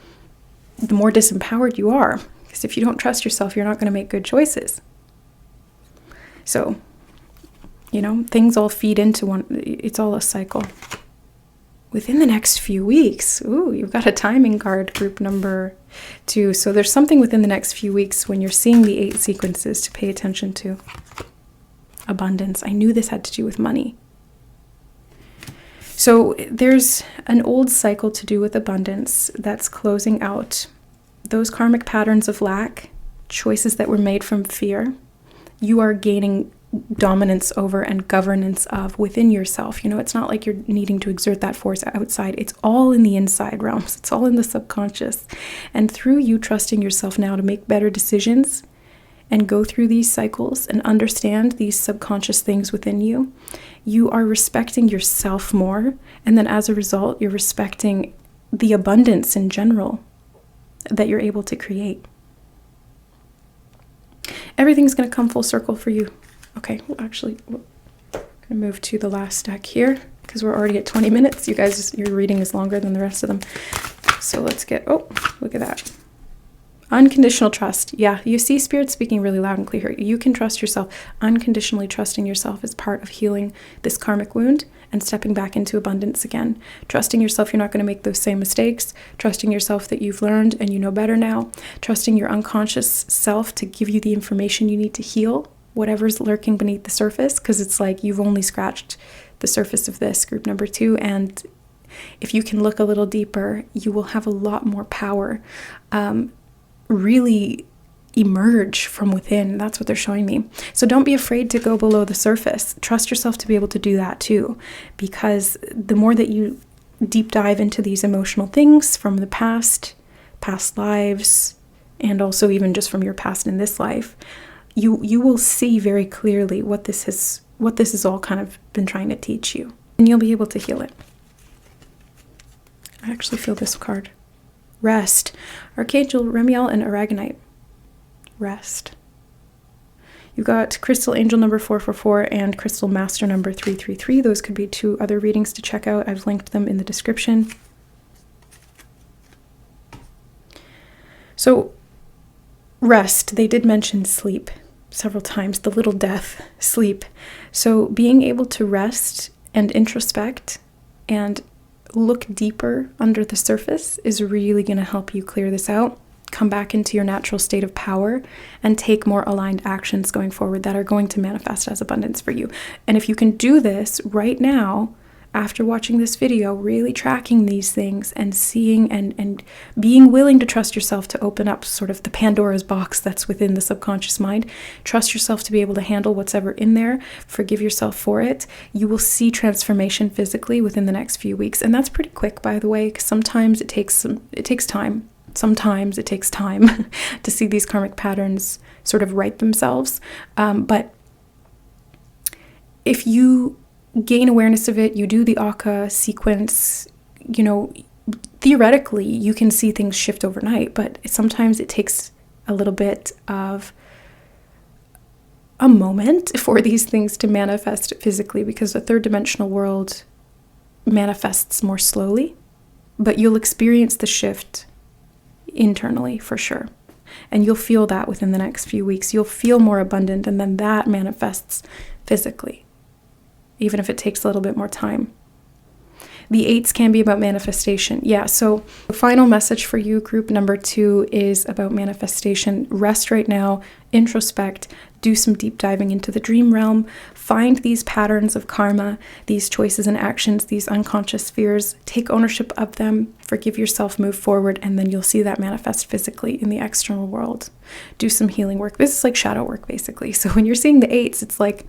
the more disempowered you are. Because if you don't trust yourself, you're not going to make good choices. So, things all feed into one. It's all a cycle. Within the next few weeks, you've got a timing card, group number 2. So there's something within the next few weeks when you're seeing the 8 sequences to pay attention to. Abundance. I knew this had to do with money. So there's an old cycle to do with abundance that's closing out those karmic patterns of lack, choices that were made from fear. You are gaining dominance over and governance of within yourself. It's not like you're needing to exert that force outside. It's all in the inside realms. It's all in the subconscious. And through you trusting yourself now to make better decisions and go through these cycles and understand these subconscious things within you, you are respecting yourself more. And then as a result, you're respecting the abundance in general that you're able to create. Everything's going to come full circle for you. Okay, well, actually, I'm going to move to the last deck here because we're already at 20 minutes. You guys, your reading is longer than the rest of them. So let's look at that. Unconditional trust. Yeah, you see Spirit speaking really loud and clear here. You can trust yourself. Unconditionally trusting yourself is part of healing this karmic wound and stepping back into abundance again. Trusting yourself you're not going to make those same mistakes. Trusting yourself that you've learned and you know better now. Trusting your unconscious self to give you the information you need to heal whatever's lurking beneath the surface, because it's like you've only scratched the surface of this, group number 2, and if you can look a little deeper, you will have a lot more power really emerge from within. That's what they're showing me. So don't be afraid to go below the surface. Trust yourself to be able to do that too, because the more that you deep dive into these emotional things from the past lives, and also even just from your past in this life, you will see very clearly what this has all kind of been trying to teach you, and you'll be able to heal it. I actually feel this card. Rest. Archangel Remiel and Aragonite. Rest. You've got crystal angel number 444 and crystal master number 333. Those could be 2 other readings to check out. I've linked them in the description. So rest, they did mention sleep several times, the little death, sleep. So being able to rest and introspect and look deeper under the surface is really going to help you clear this out, come back into your natural state of power, and take more aligned actions going forward that are going to manifest as abundance for you. And if you can do this right now, after watching this video, really tracking these things and seeing and being willing to trust yourself to open up sort of the Pandora's box that's within the subconscious mind, trust yourself to be able to handle what's ever in there, forgive yourself for it, you will see transformation physically within the next few weeks. And that's pretty quick, by the way, because sometimes it takes time. Sometimes it takes time to see these karmic patterns sort of right themselves. But if you gain awareness of it, you do the Akka sequence, you know, theoretically you can see things shift overnight, but sometimes it takes a little bit of a moment for these things to manifest physically, because the third dimensional world manifests more slowly, but you'll experience the shift internally for sure. And you'll feel that within the next few weeks. You'll feel more abundant, and then that manifests physically, even if it takes a little bit more time. The 8s can be about manifestation. Yeah, so the final message for you, group number 2, is about manifestation. Rest right now, introspect, do some deep diving into the dream realm, find these patterns of karma, these choices and actions, these unconscious fears, take ownership of them, forgive yourself, move forward, and then you'll see that manifest physically in the external world. Do some healing work. This is like shadow work, basically. So when you're seeing the 8s, it's like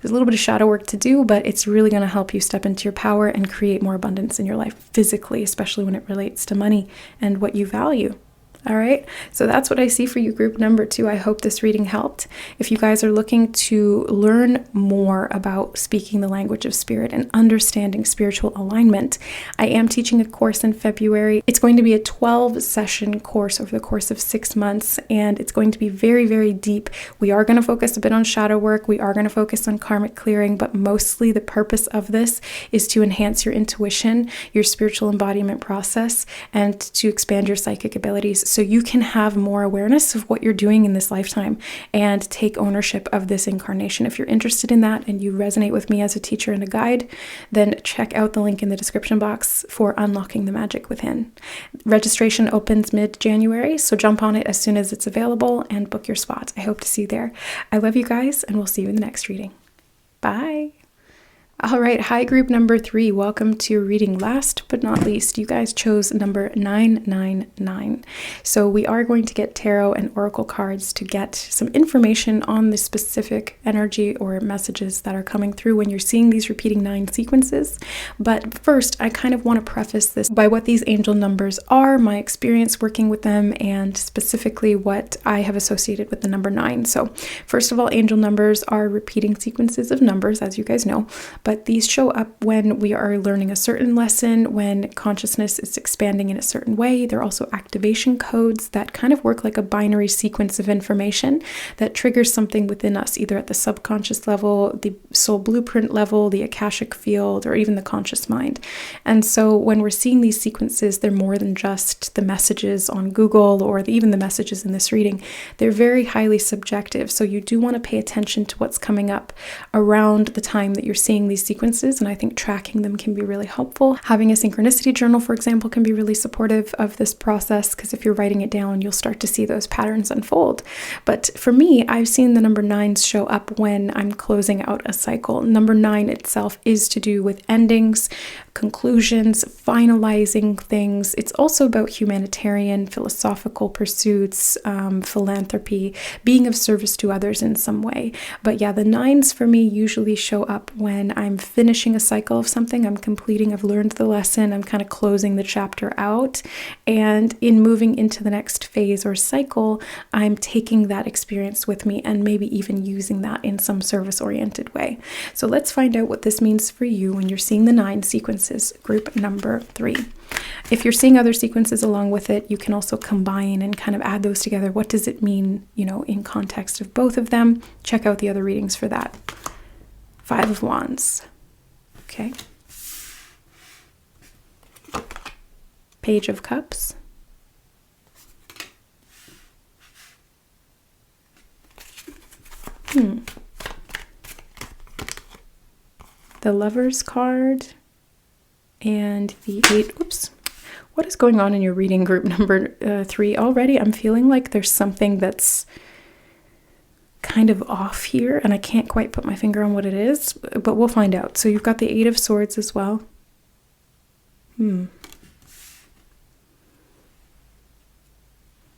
there's a little bit of shadow work to do, but it's really going to help you step into your power and create more abundance in your life physically, especially when it relates to money and what you value. All right, so that's what I see for you, group number 2. I hope this reading helped. If you guys are looking to learn more about speaking the language of spirit and understanding spiritual alignment, I am teaching a course in February. It's going to be a 12-session course over the course of 6 months, and it's going to be very, very deep. We are going to focus a bit on shadow work. We are going to focus on karmic clearing, but mostly the purpose of this is to enhance your intuition, your spiritual embodiment process, and to expand your psychic abilities, so you can have more awareness of what you're doing in this lifetime and take ownership of this incarnation. If you're interested in that and you resonate with me as a teacher and a guide, then check out the link in the description box for Unlocking the Magic Within. Registration opens mid-January, so jump on it as soon as it's available and book your spot. I hope to see you there. I love you guys, and we'll see you in the next reading. Bye. All right, hi group number 3, welcome to your reading. Last but not least, you guys chose number 999. So we are going to get tarot and oracle cards to get some information on the specific energy or messages that are coming through when you're seeing these repeating 9 sequences. But first, I kind of want to preface this by what these angel numbers are, my experience working with them, and specifically what I have associated with the number 9. So first of all, angel numbers are repeating sequences of numbers, as you guys know. But these show up when we are learning a certain lesson, when consciousness is expanding in a certain way. They're also activation codes that kind of work like a binary sequence of information that triggers something within us, either at the subconscious level, the soul blueprint level, the Akashic field, or even the conscious mind. And so when we're seeing these sequences, they're more than just the messages on Google or even the messages in this reading. They're very highly subjective. So you do want to pay attention to what's coming up around the time that you're seeing these sequences, and I think tracking them can be really helpful. Having a synchronicity journal, for example, can be really supportive of this process, because if you're writing it down, you'll start to see those patterns unfold. But for me, I've seen the number 9s show up when I'm closing out a cycle. Number 9 itself is to do with endings, conclusions, finalizing things. It's also about humanitarian, philosophical pursuits, philanthropy, being of service to others in some way. But yeah, the 9s for me usually show up when I'm I'm finishing a cycle of something, I've learned the lesson, I'm kind of closing the chapter out. And in moving into the next phase or cycle, I'm taking that experience with me and maybe even using that in some service-oriented way. So let's find out what this means for you when you're seeing the 9 sequences, group number 3. If you're seeing other sequences along with it, you can also combine and kind of add those together. What does it mean, in context of both of them? Check out the other readings for that. 5 of Wands. Okay. Page of Cups. The Lover's card. And the 8, oops. What is going on in your reading, group number 3? Already I'm feeling like there's something that's kind of off here, and I can't quite put my finger on what it is, but we'll find out. So you've got the 8 of Swords as well.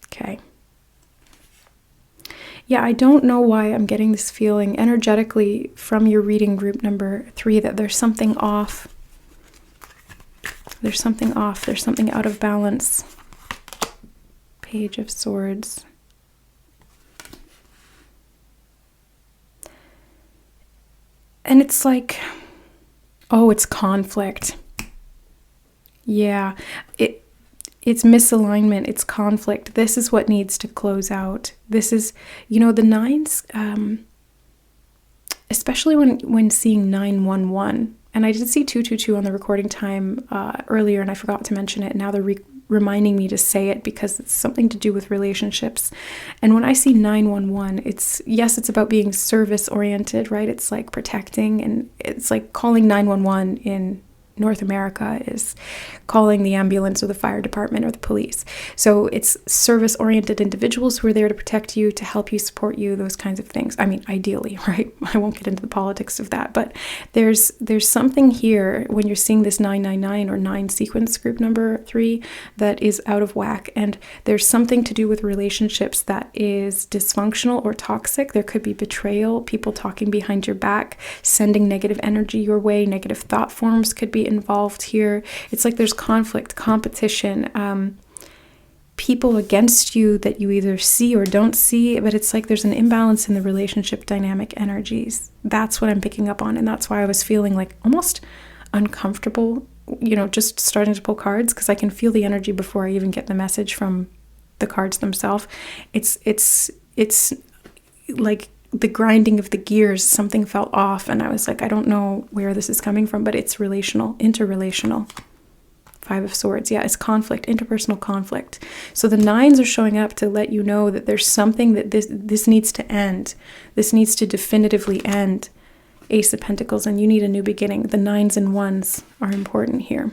Okay. Yeah, I don't know why I'm getting this feeling energetically from your reading, group number 3, that there's something off. There's something off. There's something out of balance. Page of Swords. And it's like, oh, it's conflict. Yeah, it's misalignment. It's conflict. This is what needs to close out. This is, the 9s, especially when seeing 911. And I did see 222 on the recording time earlier, and I forgot to mention it. Now they're reminding me to say it because it's something to do with relationships. And when I see 911, it's about being service-oriented, right? It's like protecting, and it's like calling 911 in North America is calling the ambulance or the fire department or the police. So it's service-oriented individuals who are there to protect you, to help you, support you, those kinds of things. I mean, ideally, right? I won't get into the politics of that, but there's something here when you're seeing this 999 or 9 sequence, group number 3, that is out of whack, and there's something to do with relationships that is dysfunctional or toxic. There could be betrayal, people talking behind your back, sending negative energy your way, negative thought forms could be involved here. It's like there's conflict, competition, people against you that you either see or don't see, but it's like there's an imbalance in the relationship dynamic energies. That's what I'm picking up on, and that's why I was feeling like almost uncomfortable, just starting to pull cards, because I can feel the energy before I even get the message from the cards themselves. It's like the grinding of the gears, something felt off, and I was like, I don't know where this is coming from, but it's relational, interrelational. 5 of Swords. Yeah, it's conflict, interpersonal conflict. So the 9s are showing up to let you know that there's something that this needs to end. This needs to definitively end. Ace of Pentacles, and you need a new beginning. The 9s and 1s are important here.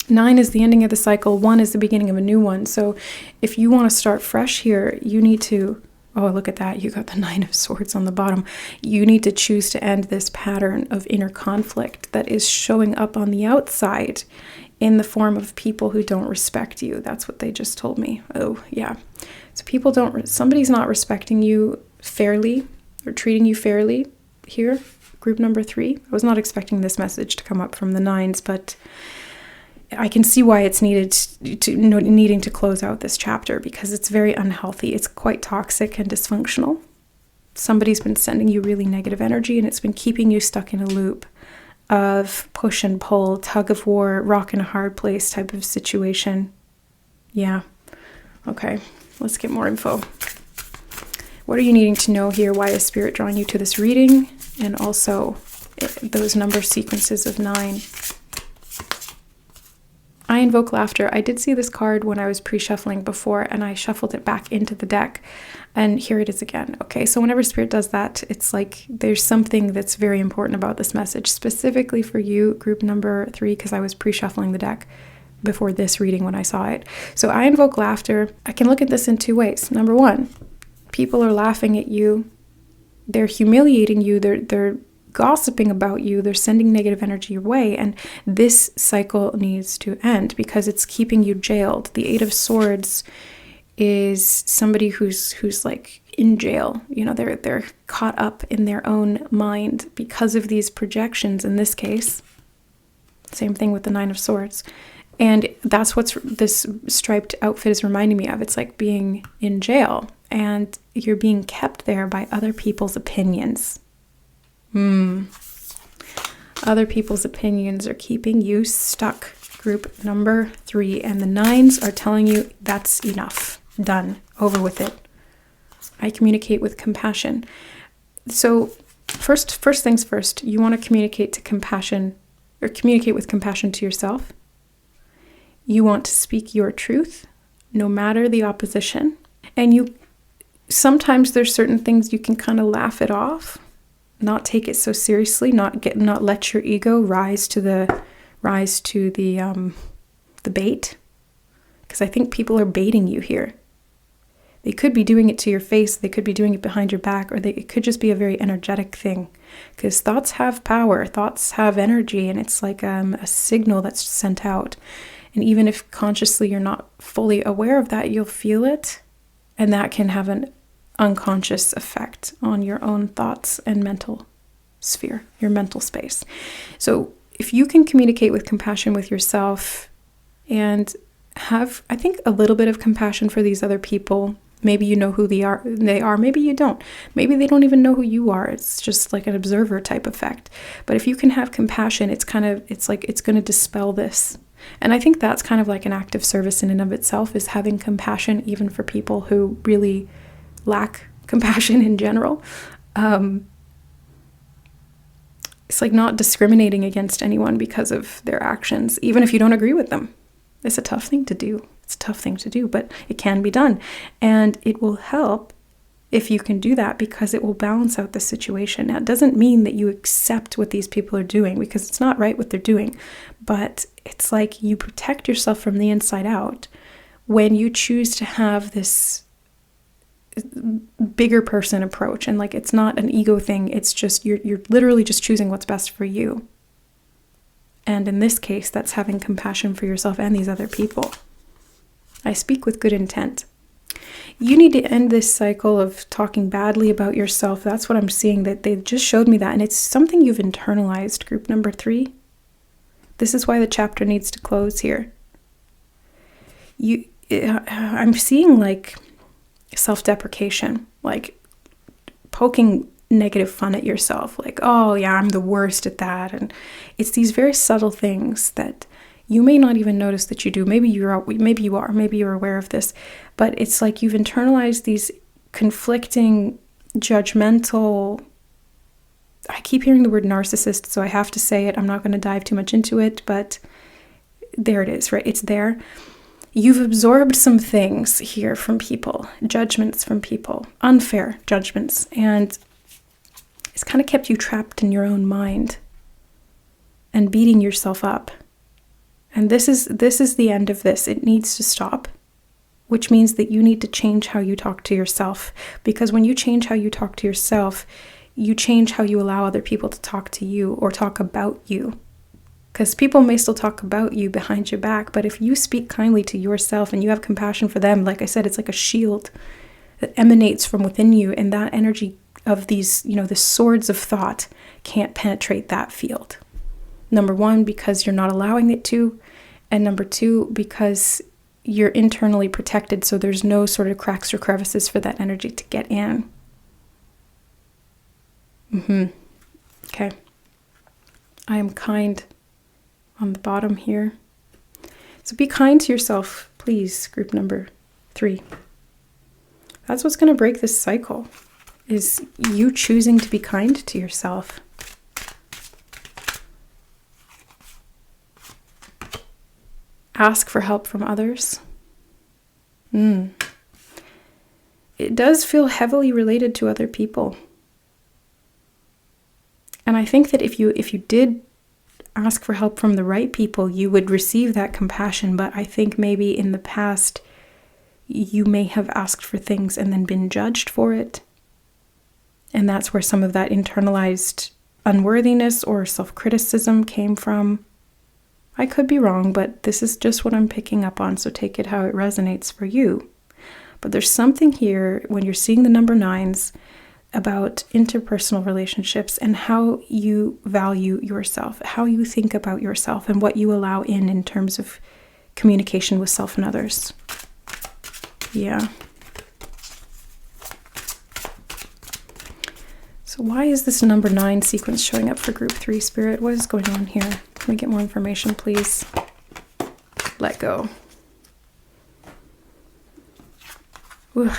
9 is the ending of the cycle. 1 is the beginning of a new one. So if you want to start fresh here, you need to, oh, look at that. You got the 9 of Swords on the bottom. You need to choose to end this pattern of inner conflict that is showing up on the outside in the form of people who don't respect you. That's what they just told me. Oh, yeah. So somebody's not respecting you fairly or treating you fairly here. Group number 3. I was not expecting this message to come up from the 9s, but I can see why it's needing to close out this chapter, because it's very unhealthy. It's quite toxic and dysfunctional. Somebody's been sending you really negative energy, and it's been keeping you stuck in a loop of push and pull, tug of war, rock and a hard place type of situation. Yeah. Okay. Let's get more info. What are you needing to know here? Why is Spirit drawing you to this reading? And also those number sequences of 9. I invoke laughter. I did see this card when I was pre-shuffling before, and I shuffled it back into the deck, and here it is again. Okay, so whenever Spirit does that, it's like there's something that's very important about this message, specifically for you, group number 3, because I was pre-shuffling the deck before this reading when I saw it. So I invoke laughter. I can look at this in 2 ways. Number 1, people are laughing at you. They're humiliating you. They're gossiping about you, they're sending negative energy your way, and this cycle needs to end because it's keeping you jailed. The 8 of Swords is somebody who's like in jail. You know, they're caught up in their own mind because of these projections in this case. Same thing with the Nine of Swords. And that's what this striped outfit is reminding me of. It's like being in jail and you're being kept there by other people's opinions. Other people's opinions are keeping you stuck. Group number 3. And the 9s are telling you that's enough. Done. Over with it. I communicate with compassion. So first things first, you want to communicate to compassion, or communicate with compassion to yourself. You want to speak your truth, no matter the opposition. And sometimes there's certain things you can kind of laugh it off, not take it so seriously, not let your ego rise to the bait. Because I think people are baiting you here. They could be doing it to your face, they could be doing it behind your back, or it could just be a very energetic thing. Because thoughts have power, thoughts have energy, and it's like a signal that's sent out. And even if consciously you're not fully aware of that, you'll feel it. And that can have an unconscious effect on your own thoughts and mental sphere, your mental space. So if you can communicate with compassion with yourself and have, I think, a little bit of compassion for these other people. Maybe you know who they are, maybe you don't. Maybe they don't even know who you are. It's just like an observer type effect. But if you can have compassion, it's like it's going to dispel this. And I think that's kind of like an act of service in and of itself, is having compassion even for people who really lack compassion in general. It's like not discriminating against anyone because of their actions, even if you don't agree with them. It's a tough thing to do. But it can be done. And it will help if you can do that, because it will balance out the situation. Now, it doesn't mean that you accept what these people are doing, because it's not right what they're doing. But it's like you protect yourself from the inside out when you choose to have this bigger person approach. And like, it's not an ego thing. It's just, you're literally just choosing what's best for you. And in this case, that's having compassion for yourself and these other people. I speak with good intent. You need to end this cycle of talking badly about yourself. That's what I'm seeing, that they just showed me that. And it's something you've internalized, group number 3. This is why the chapter needs to close here. I'm seeing like self-deprecation, like poking negative fun at yourself, like, oh yeah, I'm the worst at that. And it's these very subtle things that you may not even notice that you do. Maybe you're aware of this, but it's like you've internalized these conflicting, judgmental, I keep hearing the word narcissist, so I have to say it. I'm not going to dive too much into it, but there it is, right? It's there. You've absorbed some things here from people, judgments from people, unfair judgments, and it's kind of kept you trapped in your own mind and beating yourself up. And this is the end of this. It needs to stop, which means that you need to change how you talk to yourself. Because when you change how you talk to yourself, you change how you allow other people to talk to you or talk about you. Because people may still talk about you behind your back, but if you speak kindly to yourself and you have compassion for them, like I said, it's like a shield that emanates from within you, and that energy of these, the swords of thought can't penetrate that field. Number 1, because you're not allowing it to, and number 2, because you're internally protected, so there's no sort of cracks or crevices for that energy to get in. Okay. I am kind on the bottom here. So be kind to yourself, please, group number 3. That's what's going to break this cycle, is you choosing to be kind to yourself. Ask for help from others. It does feel heavily related to other people. And I think that if you did ask for help from the right people, you would receive that compassion. But I think maybe in the past, you may have asked for things and then been judged for it. And that's where some of that internalized unworthiness or self-criticism came from. I could be wrong, but this is just what I'm picking up on, so take it how it resonates for you. But there's something here when you're seeing the number 9s about interpersonal relationships and how you value yourself, how you think about yourself, and what you allow in terms of communication with self and others. Yeah. So why is this number 9 sequence showing up for group 3, Spirit? What is going on here? Can we get more information, please? Let go. Ooh,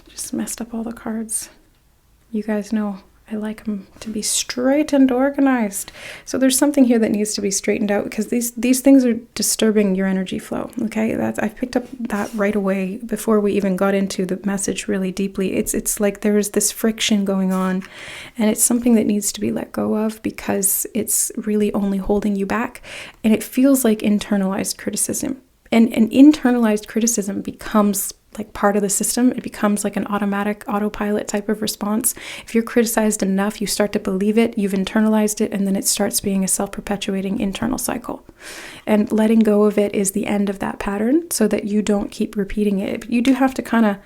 just messed up all the cards. You guys know I like them to be straight and organized. So there's something here that needs to be straightened out because these things are disturbing your energy flow, okay? I've picked up that right away before we even got into the message really deeply. It's like there's this friction going on, and it's something that needs to be let go of because it's really only holding you back, and it feels like internalized criticism. And internalized criticism becomes like part of the system. It becomes like an automatic autopilot type of response. If you're criticized enough, you start to believe it, you've internalized it, and then it starts being a self-perpetuating internal cycle. And letting go of it is the end of that pattern so that you don't keep repeating it. You do have to kind of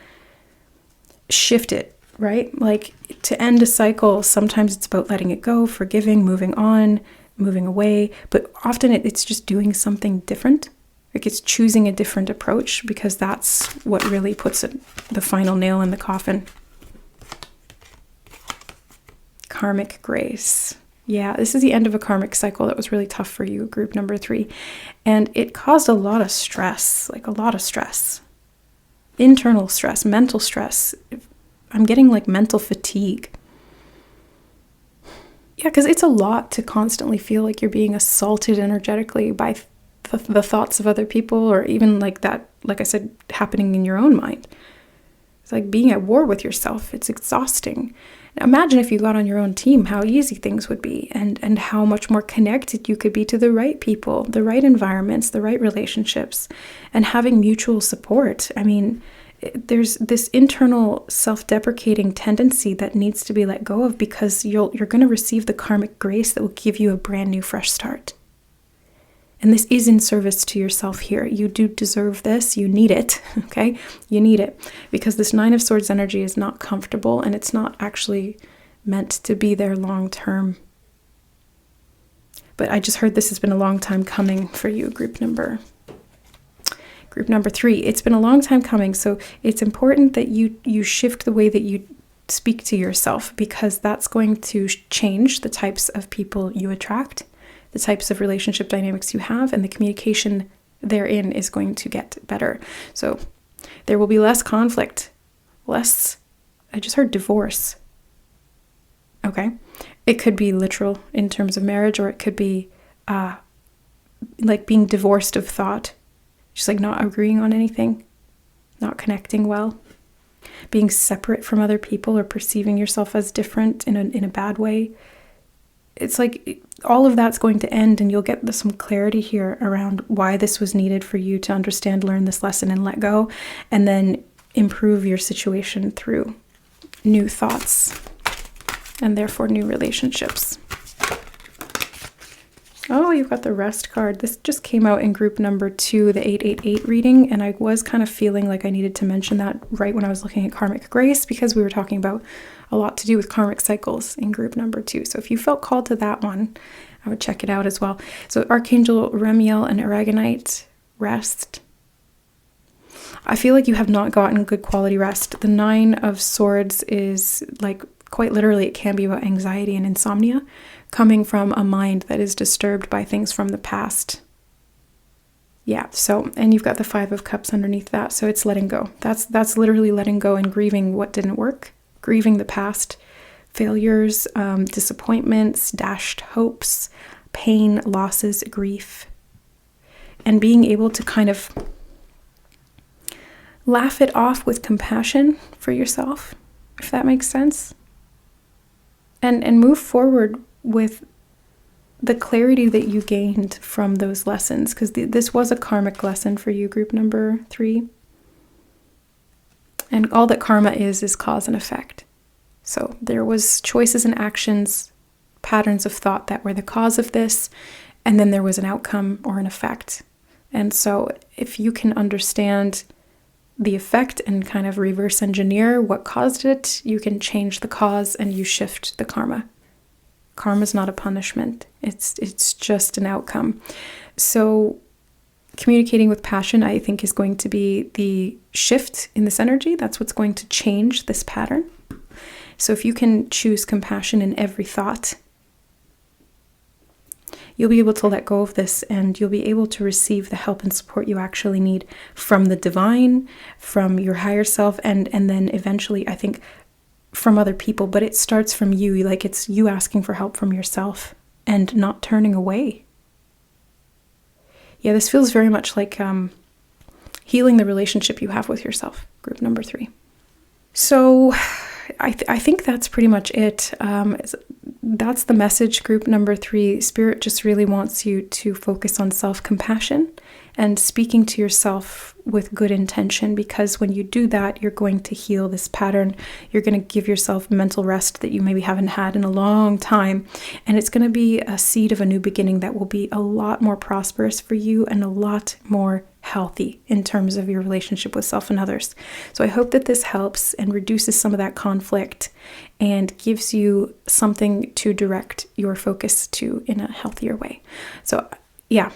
shift it, right? Like to end a cycle, sometimes it's about letting it go, forgiving, moving on, moving away, but often it's just doing something different. Like it's choosing a different approach because that's what really puts the final nail in the coffin. Karmic grace. Yeah, this is the end of a karmic cycle that was really tough for you, group number 3. And it caused a lot of stress, like a lot of stress. Internal stress, mental stress. I'm getting like mental fatigue. Yeah, because it's a lot to constantly feel like you're being assaulted energetically by the thoughts of other people, or even like that, like I said, happening in your own mind. It's like being at war with yourself. It's exhausting. Now imagine if you got on your own team, how easy things would be, and how much more connected you could be to the right people, the right environments, the right relationships, and having mutual support. I mean, there's this internal self-deprecating tendency that needs to be let go of because you're going to receive the karmic grace that will give you a brand new fresh start. And this is in service to yourself here. You do deserve this. You need it, okay? You need it because this 9 of Swords energy is not comfortable and it's not actually meant to be there long term. But I just heard this has been a long time coming for you, group number 3. It's been a long time coming, so it's important that you shift the way that you speak to yourself because that's going to change the types of people you attract, the types of relationship dynamics you have, and the communication therein is going to get better. So there will be less conflict, less, I just heard divorce. Okay. It could be literal in terms of marriage, or it could be like being divorced of thought, just like not agreeing on anything, not connecting well, being separate from other people or perceiving yourself as different in a bad way. It's like all of that's going to end, and you'll get some clarity here around why this was needed for you to understand, learn this lesson, and let go, and then improve your situation through new thoughts and therefore new relationships. Oh, you've got the rest card. This just came out in group number 2, the 888 reading, and I was kind of feeling like I needed to mention that right when I was looking at karmic grace because we were talking about a lot to do with karmic cycles in group number 2. So if you felt called to that one, I would check it out as well. So Archangel Remiel and Aragonite, rest. I feel like you have not gotten good quality rest. The 9 of Swords is like, quite literally, it can be about anxiety and insomnia coming from a mind that is disturbed by things from the past. Yeah, so, and you've got the 5 of Cups underneath that, so it's letting go. That's literally letting go and grieving what didn't work, grieving the past failures, disappointments, dashed hopes, pain, losses, grief, and being able to kind of laugh it off with compassion for yourself, if that makes sense, and move forward with the clarity that you gained from those lessons, because this was a karmic lesson for you, group number 3. And all that karma is cause and effect. So there was choices and actions, patterns of thought that were the cause of this, and then there was an outcome or an effect. And so if you can understand the effect and kind of reverse engineer what caused it, you can change the cause and you shift the karma. Karma is not a punishment. It's just an outcome. So communicating with passion, I think, is going to be the shift in this energy. That's what's going to change this pattern. So if you can choose compassion in every thought, you'll be able to let go of this, and you'll be able to receive the help and support you actually need from the divine, from your higher self, and then eventually, I think, from other people. But it starts from you. Like, it's you asking for help from yourself and not turning away. Yeah, this feels very much like healing the relationship you have with yourself, group number 3. So I think that's pretty much it. That's the message, group number 3. Spirit just really wants you to focus on self-compassion and speaking to yourself with good intention, because when you do that, you're going to heal this pattern. You're going to give yourself mental rest that you maybe haven't had in a long time. And it's going to be a seed of a new beginning that will be a lot more prosperous for you and a lot more healthy in terms of your relationship with self and others. So I hope that this helps and reduces some of that conflict and gives you something to direct your focus to in a healthier way. So yeah,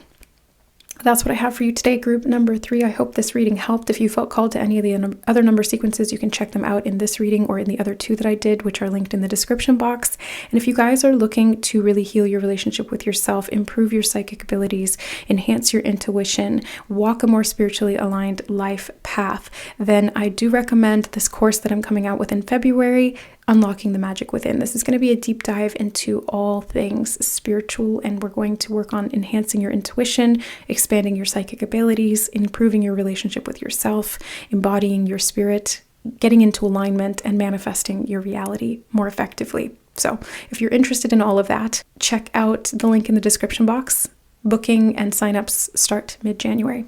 that's what I have for you today, group number 3. I hope this reading helped. If you felt called to any of the other number sequences, you can check them out in this reading or in the other 2 that I did, which are linked in the description box. And if you guys are looking to really heal your relationship with yourself, improve your psychic abilities, enhance your intuition, walk a more spiritually aligned life path, then I do recommend this course that I'm coming out with in February, Unlocking the Magic Within. This is going to be a deep dive into all things spiritual, and we're going to work on enhancing your intuition, expanding your psychic abilities, improving your relationship with yourself, embodying your spirit, getting into alignment, and manifesting your reality more effectively. So if you're interested in all of that, check out the link in the description box. Booking and signups start mid-January.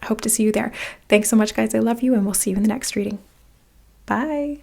I hope to see you there. Thanks so much, guys. I love you, and we'll see you in the next reading. Bye.